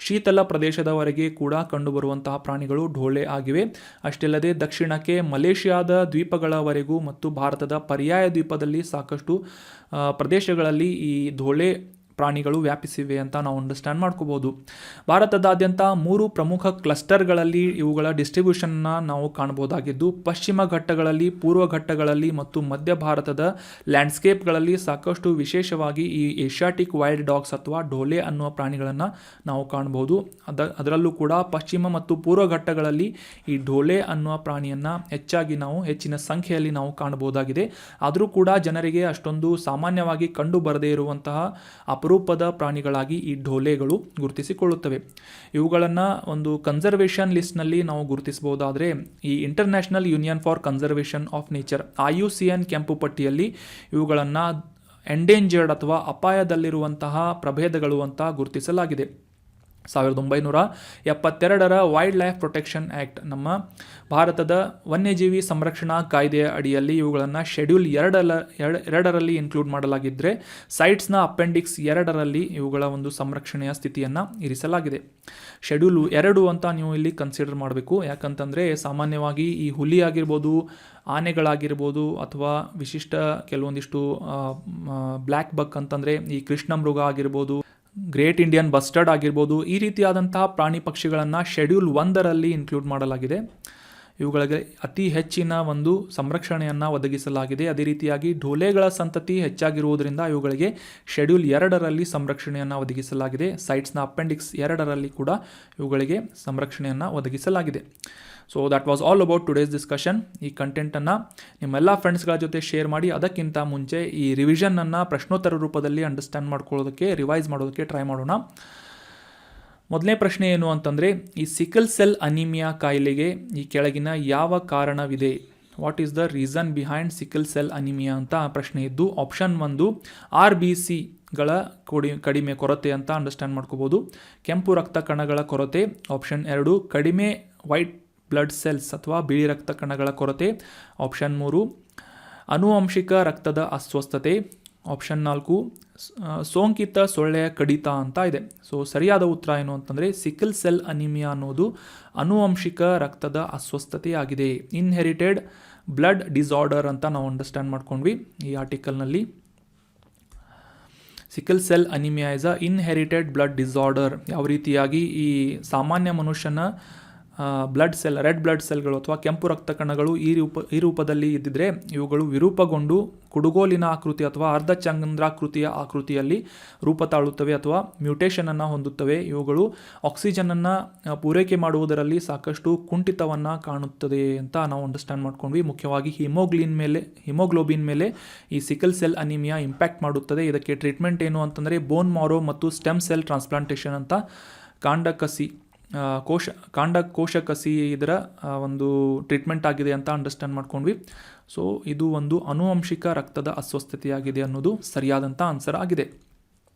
ಶೀತಲ ಪ್ರದೇಶದವರೆಗೆ ಕೂಡ ಕಂಡುಬರುವಂತಹ ಪ್ರಾಣಿಗಳು ಢೋಲೆ ಆಗಿವೆ. ಅಷ್ಟಲ್ಲದೆ ದಕ್ಷಿಣಕ್ಕೆ ಮಲೇಷ್ಯಾದ ದ್ವೀಪಗಳವರೆಗೂ ಮತ್ತು ಭಾರತದ ಪರ್ಯಾಯ ದ್ವೀಪದಲ್ಲಿ ಸಾಕಷ್ಟು ಪ್ರದೇಶಗಳಲ್ಲಿ ಈ ಢೋಲೆ ಪ್ರಾಣಿಗಳು ವ್ಯಾಪಿಸಿವೆ ಅಂತ ನಾವು ಅಂಡರ್ಸ್ಟ್ಯಾಂಡ್ ಮಾಡ್ಕೋಬೋದು. ಭಾರತದಾದ್ಯಂತ 3 ಪ್ರಮುಖ ಕ್ಲಸ್ಟರ್ಗಳಲ್ಲಿ ಇವುಗಳ ಡಿಸ್ಟ್ರಿಬ್ಯೂಷನ್ನ ನಾವು ಕಾಣಬಹುದಾಗಿದ್ದು, ಪಶ್ಚಿಮ ಘಟ್ಟಗಳಲ್ಲಿ, ಪೂರ್ವ ಘಟ್ಟಗಳಲ್ಲಿ ಮತ್ತು ಮಧ್ಯ ಭಾರತದ ಲ್ಯಾಂಡ್ಸ್ಕೇಪ್ಗಳಲ್ಲಿ ಸಾಕಷ್ಟು ವಿಶೇಷವಾಗಿ ಈ ಏಷ್ಯಾಟಿಕ್ ವೈಲ್ಡ್ ಡಾಗ್ಸ್ ಅಥವಾ ಢೋಲೆ ಅನ್ನುವ ಪ್ರಾಣಿಗಳನ್ನು ನಾವು ಕಾಣಬಹುದು. ಅದರಲ್ಲೂ ಕೂಡ ಪಶ್ಚಿಮ ಮತ್ತು ಪೂರ್ವ ಘಟ್ಟಗಳಲ್ಲಿ ಈ ಢೋಲೆ ಅನ್ನುವ ಪ್ರಾಣಿಯನ್ನು ಹೆಚ್ಚಿನ ಸಂಖ್ಯೆಯಲ್ಲಿ ನಾವು ಕಾಣಬಹುದಾಗಿದೆ. ಆದರೂ ಕೂಡ ಜನರಿಗೆ ಅಷ್ಟೊಂದು ಸಾಮಾನ್ಯವಾಗಿ ಕಂಡು ಬರದೇ ಇರುವಂತಹ ಅಪರೂಪದ ಪ್ರಾಣಿಗಳಾಗಿ ಈ ಢೋಲೆಗಳು ಗುರುತಿಸಿಕೊಳ್ಳುತ್ತವೆ. ಇವುಗಳನ್ನು ಒಂದು ಕನ್ಸರ್ವೇಷನ್ ಲಿಸ್ಟ್ನಲ್ಲಿ ನಾವು ಗುರುತಿಸಬಹುದಾದರೆ ಈ international union for conservation of nature IUCN ಕೆಂಪು ಪಟ್ಟಿಯಲ್ಲಿ ಇವುಗಳನ್ನು ಎಂಡೇಂಜರ್ಡ್ ಅಥವಾ ಅಪಾಯದಲ್ಲಿರುವಂತಹ ಪ್ರಭೇದಗಳು ಅಂತ ಗುರುತಿಸಲಾಗಿದೆ. 1972 ವೈಲ್ಡ್ ಲೈಫ್ ಪ್ರೊಟೆಕ್ಷನ್ ಆ್ಯಕ್ಟ್, ನಮ್ಮ ಭಾರತದ ವನ್ಯಜೀವಿ ಸಂರಕ್ಷಣಾ ಕಾಯ್ದೆಯ ಅಡಿಯಲ್ಲಿ ಇವುಗಳನ್ನು ಶೆಡ್ಯೂಲ್ 2ರಲ್ಲಿ ಇನ್ಕ್ಲೂಡ್ ಮಾಡಲಾಗಿದ್ದರೆ ಸೈಟ್ಸ್ನ ಅಪೆಂಡಿಕ್ಸ್ 2ರಲ್ಲಿ ಇವುಗಳ ಒಂದು ಸಂರಕ್ಷಣೆಯ ಸ್ಥಿತಿಯನ್ನು ಇರಿಸಲಾಗಿದೆ. ಶೆಡ್ಯೂಲ್ 2 ಅಂತ ನೀವು ಇಲ್ಲಿ ಕನ್ಸಿಡರ್ ಮಾಡಬೇಕು. ಯಾಕಂತಂದರೆ ಸಾಮಾನ್ಯವಾಗಿ ಈ ಹುಲಿ ಆಗಿರ್ಬೋದು, ಆನೆಗಳಾಗಿರ್ಬೋದು ಅಥವಾ ವಿಶಿಷ್ಟ ಕೆಲವೊಂದಿಷ್ಟು ಬ್ಲ್ಯಾಕ್ ಬಕ್ ಅಂತಂದರೆ ಈ ಕೃಷ್ಣ ಮೃಗ ಆಗಿರ್ಬೋದು, ಗ್ರೇಟ್ ಇಂಡಿಯನ್ ಬಸ್ಟರ್ಡ್ ಆಗಿರ್ಬೋದು, ಈ ರೀತಿಯಾದಂತಹ ಪ್ರಾಣಿ ಪಕ್ಷಿಗಳನ್ನು ಶೆಡ್ಯೂಲ್ 1ರಲ್ಲಿ ಇನ್ಕ್ಲೂಡ್ ಮಾಡಲಾಗಿದೆ. ಇವುಗಳಿಗೆ ಅತಿ ಹೆಚ್ಚಿನ ಒಂದು ಸಂರಕ್ಷಣೆಯನ್ನು ಒದಗಿಸಲಾಗಿದೆ. ಅದೇ ರೀತಿಯಾಗಿ ಢೋಲೆಗಳ ಸಂತತಿ ಹೆಚ್ಚಾಗಿರುವುದರಿಂದ ಇವುಗಳಿಗೆ ಶೆಡ್ಯೂಲ್ 2ರಲ್ಲಿ ಸಂರಕ್ಷಣೆಯನ್ನು ಒದಗಿಸಲಾಗಿದೆ. ಸೈಟ್ಸ್ನ ಅಪೆಂಡಿಕ್ಸ್ 2ರಲ್ಲಿ ಕೂಡ ಇವುಗಳಿಗೆ ಸಂರಕ್ಷಣೆಯನ್ನು ಒದಗಿಸಲಾಗಿದೆ. So that was all about today's discussion. ಈ ಕಂಟೆಂಟನ್ನು ನಿಮ್ಮೆಲ್ಲ ಫ್ರೆಂಡ್ಸ್ಗಳ ಜೊತೆ ಶೇರ್ ಮಾಡಿ. ಅದಕ್ಕಿಂತ ಮುಂಚೆ ಈ ರಿವಿಷನನ್ನು ಪ್ರಶ್ನೋತ್ತರ ರೂಪದಲ್ಲಿ ಅಂಡರ್ಸ್ಟ್ಯಾಂಡ್ ಮಾಡ್ಕೊಳ್ಳೋದಕ್ಕೆ, ರಿವೈಸ್ ಮಾಡೋದಕ್ಕೆ ಟ್ರೈ ಮಾಡೋಣ. ಮೊದಲನೇ ಪ್ರಶ್ನೆ ಏನು ಅಂತಂದರೆ, ಈ ಸಿಕಲ್ ಸೆಲ್ ಅನಿಮಿಯಾ ಕಾಯಿಲೆಗೆ ಈ ಕೆಳಗಿನ ಯಾವ ಕಾರಣವಿದೆ? What is the reason behind sickle cell anaemia ಅಂತ ಪ್ರಶ್ನೆ ಇದ್ದು, ಆಪ್ಷನ್ 1 RBCಗಳ ಕಡಿಮೆ ಕೊರತೆ ಅಂತ ಅಂಡರ್ಸ್ಟ್ಯಾಂಡ್ ಮಾಡ್ಕೋಬೋದು. ಕೆಂಪು ರಕ್ತ ಕಣಗಳ ಕೊರತೆ. ಆಪ್ಷನ್ 2 ಕಡಿಮೆ ವೈಟ್ ಬ್ಲಡ್ ಸೆಲ್ಸ್ ಅಥವಾ ಬಿಳಿ ರಕ್ತ ಕಣಗಳ ಕೊರತೆ. ಆಪ್ಷನ್ 3 ಆನುವಂಶಿಕ ರಕ್ತದ ಅಸ್ವಸ್ಥತೆ. ಆಪ್ಷನ್ 4 ಸೋಂಕಿತ ಸೊಳ್ಳೆಯ ಕಡಿತ ಅಂತ ಇದೆ. ಸೊ ಸರಿಯಾದ ಉತ್ತರ ಏನು ಅಂತಂದರೆ ಸಿಕಲ್ ಸೆಲ್ ಅನಿಮಿಯಾ ಅನ್ನೋದು ಆನುವಂಶಿಕ ರಕ್ತದ ಅಸ್ವಸ್ಥತೆಯಾಗಿದೆ. ಇನ್ಹೆರಿಟೆಡ್ ಬ್ಲಡ್ ಡಿಸಾರ್ಡರ್ ಅಂತ ನಾವು ಅಂಡರ್ಸ್ಟ್ಯಾಂಡ್ ಮಾಡ್ಕೊಂಡ್ವಿ ಈ ಆರ್ಟಿಕಲ್ನಲ್ಲಿ. Sickle cell anaemia is a inherited blood disorder. ಯಾವ ರೀತಿಯಾಗಿ ಈ ಸಾಮಾನ್ಯ ಮನುಷ್ಯನ ರೆಡ್ ಬ್ಲಡ್ ಸೆಲ್ಗಳು ಅಥವಾ ಕೆಂಪು ರಕ್ತ ಕಣಗಳು ಈ ರೂಪದಲ್ಲಿ ಇದ್ದಿದ್ರೆ ಇವುಗಳು ವಿರೂಪಗೊಂಡು ಕುಡುಗೋಲಿನ ಆಕೃತಿ ಅಥವಾ ಅರ್ಧಚಂದ್ರಾಕೃತಿಯ ಆಕೃತಿಯಲ್ಲಿ ರೂಪ ತಾಳುತ್ತವೆ ಅಥವಾ ಮ್ಯೂಟೇಷನನ್ನು ಹೊಂದುತ್ತವೆ. ಇವುಗಳು ಆಕ್ಸಿಜನನ್ನು ಪೂರೈಕೆ ಮಾಡುವುದರಲ್ಲಿ ಸಾಕಷ್ಟು ಕುಂಠಿತವನ್ನು ಕಾಣುತ್ತದೆ ಅಂತ ನಾವು ಅಂಡರ್ಸ್ಟ್ಯಾಂಡ್ ಮಾಡ್ಕೊಂಡ್ವಿ. ಮುಖ್ಯವಾಗಿ ಹಿಮೋಗ್ಲೋಬಿನ್ ಮೇಲೆ ಈ ಸಿಕಲ್ ಸೆಲ್ ಅನಿಮಿಯಾ ಇಂಪ್ಯಾಕ್ಟ್ ಮಾಡುತ್ತದೆ. ಇದಕ್ಕೆ ಟ್ರೀಟ್ಮೆಂಟ್ ಏನು ಅಂತಂದರೆ ಬೋನ್ ಮಾರೋ ಮತ್ತು ಸ್ಟೆಮ್ ಸೆಲ್ ಟ್ರಾನ್ಸ್ಪ್ಲಾಂಟೇಷನ್ ಅಂತ ಕೋಶ ಕಸಿ ಇದರ ಒಂದು ಟ್ರೀಟ್ಮೆಂಟ್ ಆಗಿದೆ ಅಂತ ಅಂಡರ್ಸ್ಟ್ಯಾಂಡ್ ಮಾಡ್ಕೊಂಡ್ವಿ. ಸೊ ಇದು ಒಂದು ಆನುವಂಶಿಕ ರಕ್ತದ ಅಸ್ವಸ್ಥತೆಯಾಗಿದೆ ಅನ್ನೋದು ಸರಿಯಾದಂಥ ಆನ್ಸರ್ ಆಗಿದೆ.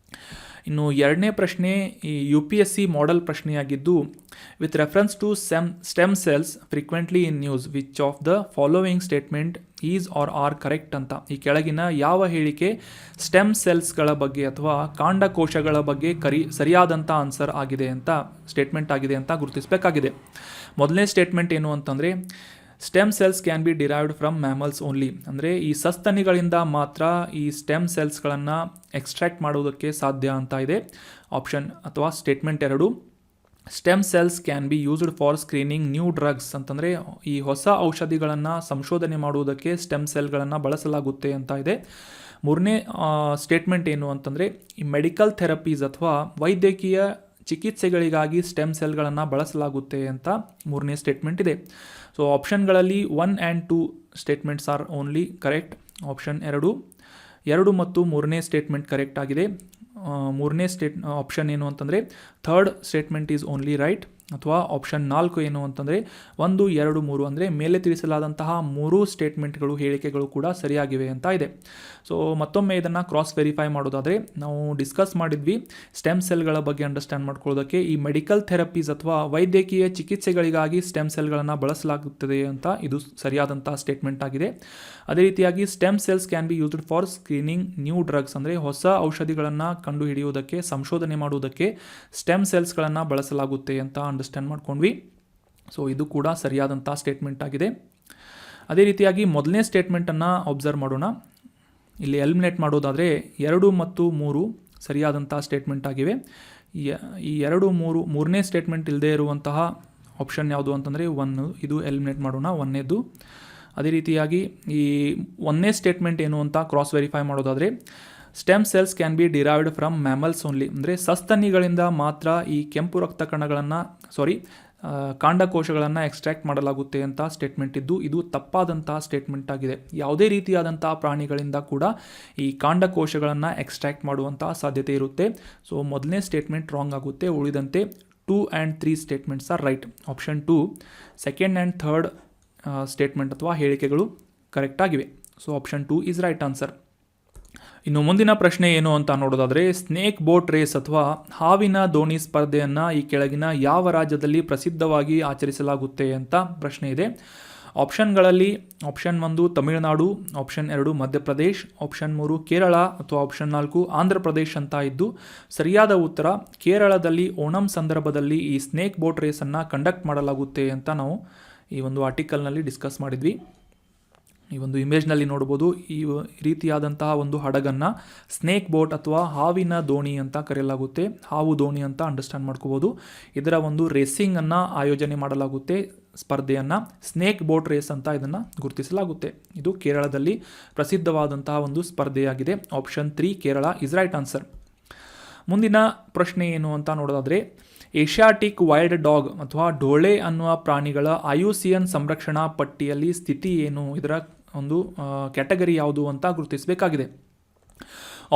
ಇನ್ನು ಎರಡನೇ ಪ್ರಶ್ನೆ ಈ UPSC ಮಾಡೆಲ್ ಪ್ರಶ್ನೆಯಾಗಿದ್ದು, with reference to stem cells frequently in news which of the following statement is are are correct ಅಂತ. ಈ ಕೆಳಗಿನ ಯಾವ ಹೇಳಿಕೆ ಸ್ಟೆಮ್ ಸೆಲ್ಸ್ಗಳ ಬಗ್ಗೆ ಅಥವಾ ಕಾಂಡಕೋಶಗಳ ಬಗ್ಗೆ ಸರಿಯಾದಂಥ ಆನ್ಸರ್ ಆಗಿದೆ ಅಂತ ಸ್ಟೇಟ್ಮೆಂಟ್ ಆಗಿದೆ ಅಂತ ಗುರುತಿಸಬೇಕಾಗಿದೆ. ಮೊದಲನೇ ಸ್ಟೇಟ್ಮೆಂಟ್ ಏನು ಅಂತಂದರೆ stem cells can be derived from mammals only. ಅಂದರೆ ಈ ಸಸ್ತನಿಗಳಿಂದ ಮಾತ್ರ ಈ ಸ್ಟೆಮ್ ಸೆಲ್ಸ್ಗಳನ್ನು ಎಕ್ಸ್ಟ್ರಾಕ್ಟ್ ಮಾಡುವುದಕ್ಕೆ ಸಾಧ್ಯ ಅಂತ ಇದೆ. ಆಪ್ಷನ್ ಅಥವಾ statement 2 stem cells can be used for screening new drugs ಅಂತಂದರೆ ಈ ಹೊಸ ಔಷಧಿಗಳನ್ನು ಸಂಶೋಧನೆ ಮಾಡುವುದಕ್ಕೆ ಸ್ಟೆಮ್ ಸೆಲ್ಗಳನ್ನು ಬಳಸಲಾಗುತ್ತೆ ಅಂತ ಇದೆ. ಮೂರನೇ ಸ್ಟೇಟ್ಮೆಂಟ್ ಏನು ಅಂತಂದರೆ ಈ ಮೆಡಿಕಲ್ ಥೆರಪೀಸ್ ಅಥವಾ ವೈದ್ಯಕೀಯ ಚಿಕಿತ್ಸೆಗಳಿಗಾಗಿ ಸ್ಟೆಮ್ ಸೆಲ್ಗಳನ್ನು ಬಳಸಲಾಗುತ್ತೆ ಅಂತ ಮೂರನೇ ಸ್ಟೇಟ್ಮೆಂಟ್ ಇದೆ. ಸೊ ಆಪ್ಷನ್ಗಳಲ್ಲಿ 1 and 2 statements are only correct. Option 2 ಮತ್ತು ಮೂರನೇ ಸ್ಟೇಟ್ಮೆಂಟ್ ಕರೆಕ್ಟ್ ಆಗಿದೆ. ಮೂರನೇ ಆಪ್ಷನ್ ಏನು ಅಂತಂದರೆ third statement is only right. ಅಥವಾ ಆಪ್ಷನ್ 4 ಏನು ಅಂತಂದರೆ 1, 2, 3 ಅಂದರೆ ಮೇಲೆ ತಿಳಿಸಲಾದಂತಹ 3 ಸ್ಟೇಟ್ಮೆಂಟ್ಗಳು ಹೇಳಿಕೆಗಳು ಕೂಡ ಸರಿಯಾಗಿವೆ ಅಂತ ಇದೆ. ಸೊ ಮತ್ತೊಮ್ಮೆ ಇದನ್ನು ಕ್ರಾಸ್ ವೆರಿಫೈ ಮಾಡೋದಾದರೆ ನಾವು ಡಿಸ್ಕಸ್ ಮಾಡಿದ್ವಿ ಸ್ಟೆಮ್ ಸೆಲ್ಗಳ ಬಗ್ಗೆ ಅಂಡರ್ಸ್ಟ್ಯಾಂಡ್ ಮಾಡ್ಕೊಳ್ಳೋದಕ್ಕೆ ಈ ಮೆಡಿಕಲ್ ಥೆರಪೀಸ್ ಅಥವಾ ವೈದ್ಯಕೀಯ ಚಿಕಿತ್ಸೆಗಳಿಗಾಗಿ ಸ್ಟೆಮ್ ಸೆಲ್ಗಳನ್ನು ಬಳಸಲಾಗುತ್ತದೆ ಅಂತ ಇದು ಸರಿಯಾದಂಥ ಸ್ಟೇಟ್ಮೆಂಟ್ ಆಗಿದೆ. ಅದೇ ರೀತಿಯಾಗಿ stem cells can be used for screening new drugs ಅಂದರೆ ಹೊಸ ಔಷಧಿಗಳನ್ನು ಕಂಡುಹಿಡಿಯುವುದಕ್ಕೆ ಸಂಶೋಧನೆ ಮಾಡುವುದಕ್ಕೆ ಸ್ಟೆಮ್ ಸೆಲ್ಸ್ಗಳನ್ನು ಬಳಸಲಾಗುತ್ತೆ ಅಂತ ಅಂಡರ್ಸ್ಟ್ಯಾಂಡ್ ಮಾಡ್ಕೊಂಡ್ವಿ. ಸೊ ಇದು ಕೂಡ ಸರಿಯಾದಂಥ ಸ್ಟೇಟ್ಮೆಂಟ್ ಆಗಿದೆ. ಅದೇ ರೀತಿಯಾಗಿ ಮೊದಲನೇ ಸ್ಟೇಟ್ಮೆಂಟನ್ನು ಅಬ್ಸರ್ವ್ ಮಾಡೋಣ. ಇಲ್ಲಿ ಎಲಿಮಿನೇಟ್ ಮಾಡೋದಾದರೆ 2 ಮತ್ತು 3 ಸರಿಯಾದಂಥ ಸ್ಟೇಟ್ಮೆಂಟ್ ಆಗಿವೆ. ಈ 2, 3 ಮೂರನೇ ಸ್ಟೇಟ್ಮೆಂಟ್ ಇಲ್ಲದೆ ಇರುವಂತಹ ಆಪ್ಷನ್ ಯಾವುದು ಅಂತಂದರೆ 1 ಇದು ಎಲಿಮಿನೇಟ್ ಮಾಡೋಣ 1ನೇದು. ಅದೇ ರೀತಿಯಾಗಿ ಈ 1ನೇ ಸ್ಟೇಟ್ಮೆಂಟ್ ಏನು ಅಂತ ಕ್ರಾಸ್ ವೆರಿಫೈ ಮಾಡೋದಾದರೆ stem cells can be derived from mammals only ಅಂದರೆ ಸಸ್ತನಿಗಳಿಂದ ಮಾತ್ರ ಈ ಕೆಂಪು ರಕ್ತ ಕಣಗಳನ್ನು ಕಾಂಡಕೋಶಗಳನ್ನು ಎಕ್ಸ್ಟ್ರಾಕ್ಟ್ ಮಾಡಲಾಗುತ್ತೆ ಅಂತ ಸ್ಟೇಟ್ಮೆಂಟ್ ಇದ್ದು ಇದು ತಪ್ಪಾದಂಥ ಸ್ಟೇಟ್ಮೆಂಟ್ ಆಗಿದೆ. ಯಾವುದೇ ರೀತಿಯಾದಂಥ ಪ್ರಾಣಿಗಳಿಂದ ಕೂಡ ಈ ಕಾಂಡಕೋಶಗಳನ್ನು ಎಕ್ಸ್ಟ್ರಾಕ್ಟ್ ಮಾಡುವಂಥ ಸಾಧ್ಯತೆ ಇರುತ್ತೆ. ಸೊ ಮೊದಲನೇ ಸ್ಟೇಟ್ಮೆಂಟ್ ರಾಂಗ್ ಆಗುತ್ತೆ. ಉಳಿದಂತೆ 2 and 3 statements are right. Option 2 second and third statement ಅಥವಾ ಹೇಳಿಕೆಗಳು ಕರೆಕ್ಟ್ ಆಗಿವೆ. So option 2 is right answer. ಇನ್ನು ಮುಂದಿನ ಪ್ರಶ್ನೆ ಏನು ಅಂತ ನೋಡೋದಾದರೆ ಸ್ನೇಕ್ ಬೋಟ್ ರೇಸ್ ಅಥವಾ ಹಾವಿನ ದೋಣಿ ಸ್ಪರ್ಧೆಯನ್ನು ಈ ಕೆಳಗಿನ ಯಾವ ರಾಜ್ಯದಲ್ಲಿ ಪ್ರಸಿದ್ಧವಾಗಿ ಆಚರಿಸಲಾಗುತ್ತೆ ಅಂತ ಪ್ರಶ್ನೆ ಇದೆ. ಆಪ್ಷನ್ಗಳಲ್ಲಿ option 1 Tamil Nadu, option 2 Madhya Pradesh, option 3 Kerala ಅಥವಾ ಆಪ್ಷನ್ 4 ಆಂಧ್ರ ಪ್ರದೇಶ್ ಅಂತ ಇದ್ದು ಸರಿಯಾದ ಉತ್ತರ ಕೇರಳದಲ್ಲಿ ಓಣಂ ಸಂದರ್ಭದಲ್ಲಿ ಈ ಸ್ನೇಕ್ ಬೋಟ್ ರೇಸನ್ನು ಕಂಡಕ್ಟ್ ಮಾಡಲಾಗುತ್ತೆ ಅಂತ ನಾವು ಈ ಒಂದು ಆರ್ಟಿಕಲ್ನಲ್ಲಿ ಡಿಸ್ಕಸ್ ಮಾಡಿದ್ವಿ. ಈ ಒಂದು ಇಮೇಜ್ನಲ್ಲಿ ನೋಡ್ಬೋದು ಈ ರೀತಿಯಾದಂತಹ ಒಂದು ಹಡಗನ್ನು ಸ್ನೇಕ್ ಬೋಟ್ ಅಥವಾ ಹಾವಿನ ದೋಣಿ ಅಂತ ಕರೆಯಲಾಗುತ್ತೆ. ಹಾವು ದೋಣಿ ಅಂತ ಅಂಡರ್ಸ್ಟ್ಯಾಂಡ್ ಮಾಡ್ಕೋಬೋದು. ಇದರ ಒಂದು ರೇಸಿಂಗನ್ನು ಆಯೋಜನೆ ಮಾಡಲಾಗುತ್ತೆ. ಸ್ಪರ್ಧೆಯನ್ನು ಸ್ನೇಕ್ ಬೋಟ್ ರೇಸ್ ಅಂತ ಇದನ್ನು ಗುರುತಿಸಲಾಗುತ್ತೆ. ಇದು ಕೇರಳದಲ್ಲಿ ಪ್ರಸಿದ್ಧವಾದಂತಹ ಒಂದು ಸ್ಪರ್ಧೆಯಾಗಿದೆ. Option 3 Kerala is right answer. ಮುಂದಿನ ಪ್ರಶ್ನೆ ಏನು ಅಂತ ನೋಡೋದಾದರೆ ಏಷ್ಯಾಟಿಕ್ ವೈಲ್ಡ್ ಡಾಗ್ ಅಥವಾ ಢೋಳೆ ಅನ್ನುವ ಪ್ರಾಣಿಗಳ IUCN ಸಂರಕ್ಷಣಾ ಪಟ್ಟಿಯಲ್ಲಿ ಸ್ಥಿತಿ ಏನು, ಇದರ ಒಂದು ಕ್ಯಾಟಗರಿ ಯಾವುದು ಅಂತ ಗುರುತಿಸಬೇಕಾಗಿದೆ.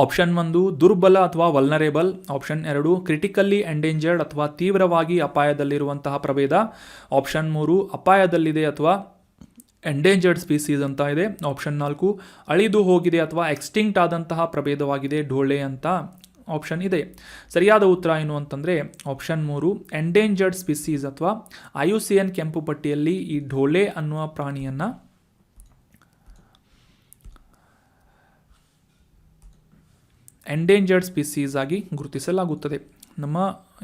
ಆಪ್ಷನ್ 1 ದುರ್ಬಲ ಅಥವಾ ವಲ್ನರೇಬಲ್, ಆಪ್ಷನ್ 2 ಕ್ರಿಟಿಕಲ್ಲಿ ಎಂಡೇಂಜರ್ಡ್ ಅಥವಾ ತೀವ್ರವಾಗಿ ಅಪಾಯದಲ್ಲಿರುವಂತಹ ಪ್ರಭೇದ, ಆಪ್ಷನ್ 3 ಅಪಾಯದಲ್ಲಿದೆ ಅಥವಾ ಎಂಡೇಂಜರ್ಡ್ ಸ್ಪೀಸೀಸ್ ಅಂತ ಇದೆ, ಆಪ್ಷನ್ 4 ಅಳಿದು ಹೋಗಿದೆ ಅಥವಾ ಎಕ್ಸ್ಟಿಂಕ್ಟ್ ಆದಂತಹ ಪ್ರಭೇದವಾಗಿದೆ ಢೋಳೆ ಅಂತ ಆಪ್ಷನ್ ಇದೆ. ಸರಿಯಾದ ಉತ್ತರ ಏನು ಅಂತಂದರೆ ಆಪ್ಷನ್ 3 ಎಂಡೇಂಜರ್ಡ್ ಸ್ಪೀಸೀಸ್ ಅಥವಾ IUCN ಕೆಂಪು ಪಟ್ಟಿಯಲ್ಲಿ ಈ ಢೋಳೆ ಅನ್ನುವ ಪ್ರಾಣಿಯನ್ನು ಎಂಡೇಂಜರ್ಡ್ ಸ್ಪೀಸೀಸ್ ಆಗಿ ಗುರುತಿಸಲಾಗುತ್ತದೆ. ನಮ್ಮ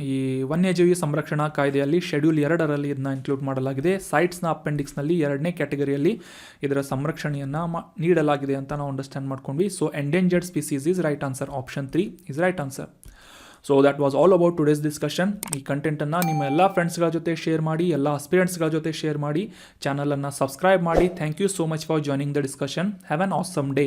ಈ ವನ್ಯಜೀವಿ ಸಂರಕ್ಷಣಾ ಕಾಯ್ದೆಯಲ್ಲಿ ಶೆಡ್ಯೂಲ್ 2ರಲ್ಲಿ ಇದನ್ನ ಇನ್ಕ್ಲೂಡ್ ಮಾಡಲಾಗಿದೆ. ಸೈಟ್ಸ್ನ ಅಪೆಂಡಿಕ್ಸ್ನಲ್ಲಿ 2ನೇ ಕ್ಯಾಟಗರಿಯಲ್ಲಿ ಇದರ ಸಂರಕ್ಷಣೆಯನ್ನು ನೀಡಲಾಗಿದೆ ಅಂತ ನಾವು ಅಂಡರ್ಸ್ಟ್ಯಾಂಡ್ ಮಾಡ್ಕೊಂಡ್ವಿ. So endangered species is right answer. Option 3 is right answer. So that was all about today's discussion. ಈ ಕಂಟೆಂಟನ್ನು ನಿಮ್ಮ ಎಲ್ಲ ಫ್ರೆಂಡ್ಸ್ಗಳ ಜೊತೆ ಶೇರ್ ಮಾಡಿ, ಎಲ್ಲ ಆಸ್ಪಿರೆಂಟ್ಸ್ಗಳ ಜೊತೆ ಶೇರ್ ಮಾಡಿ, ಚಾನಲನ್ನು ಸಬ್ಸ್ಕ್ರೈಬ್ ಮಾಡಿ. Thank you so much for joining the discussion. Have an awesome day.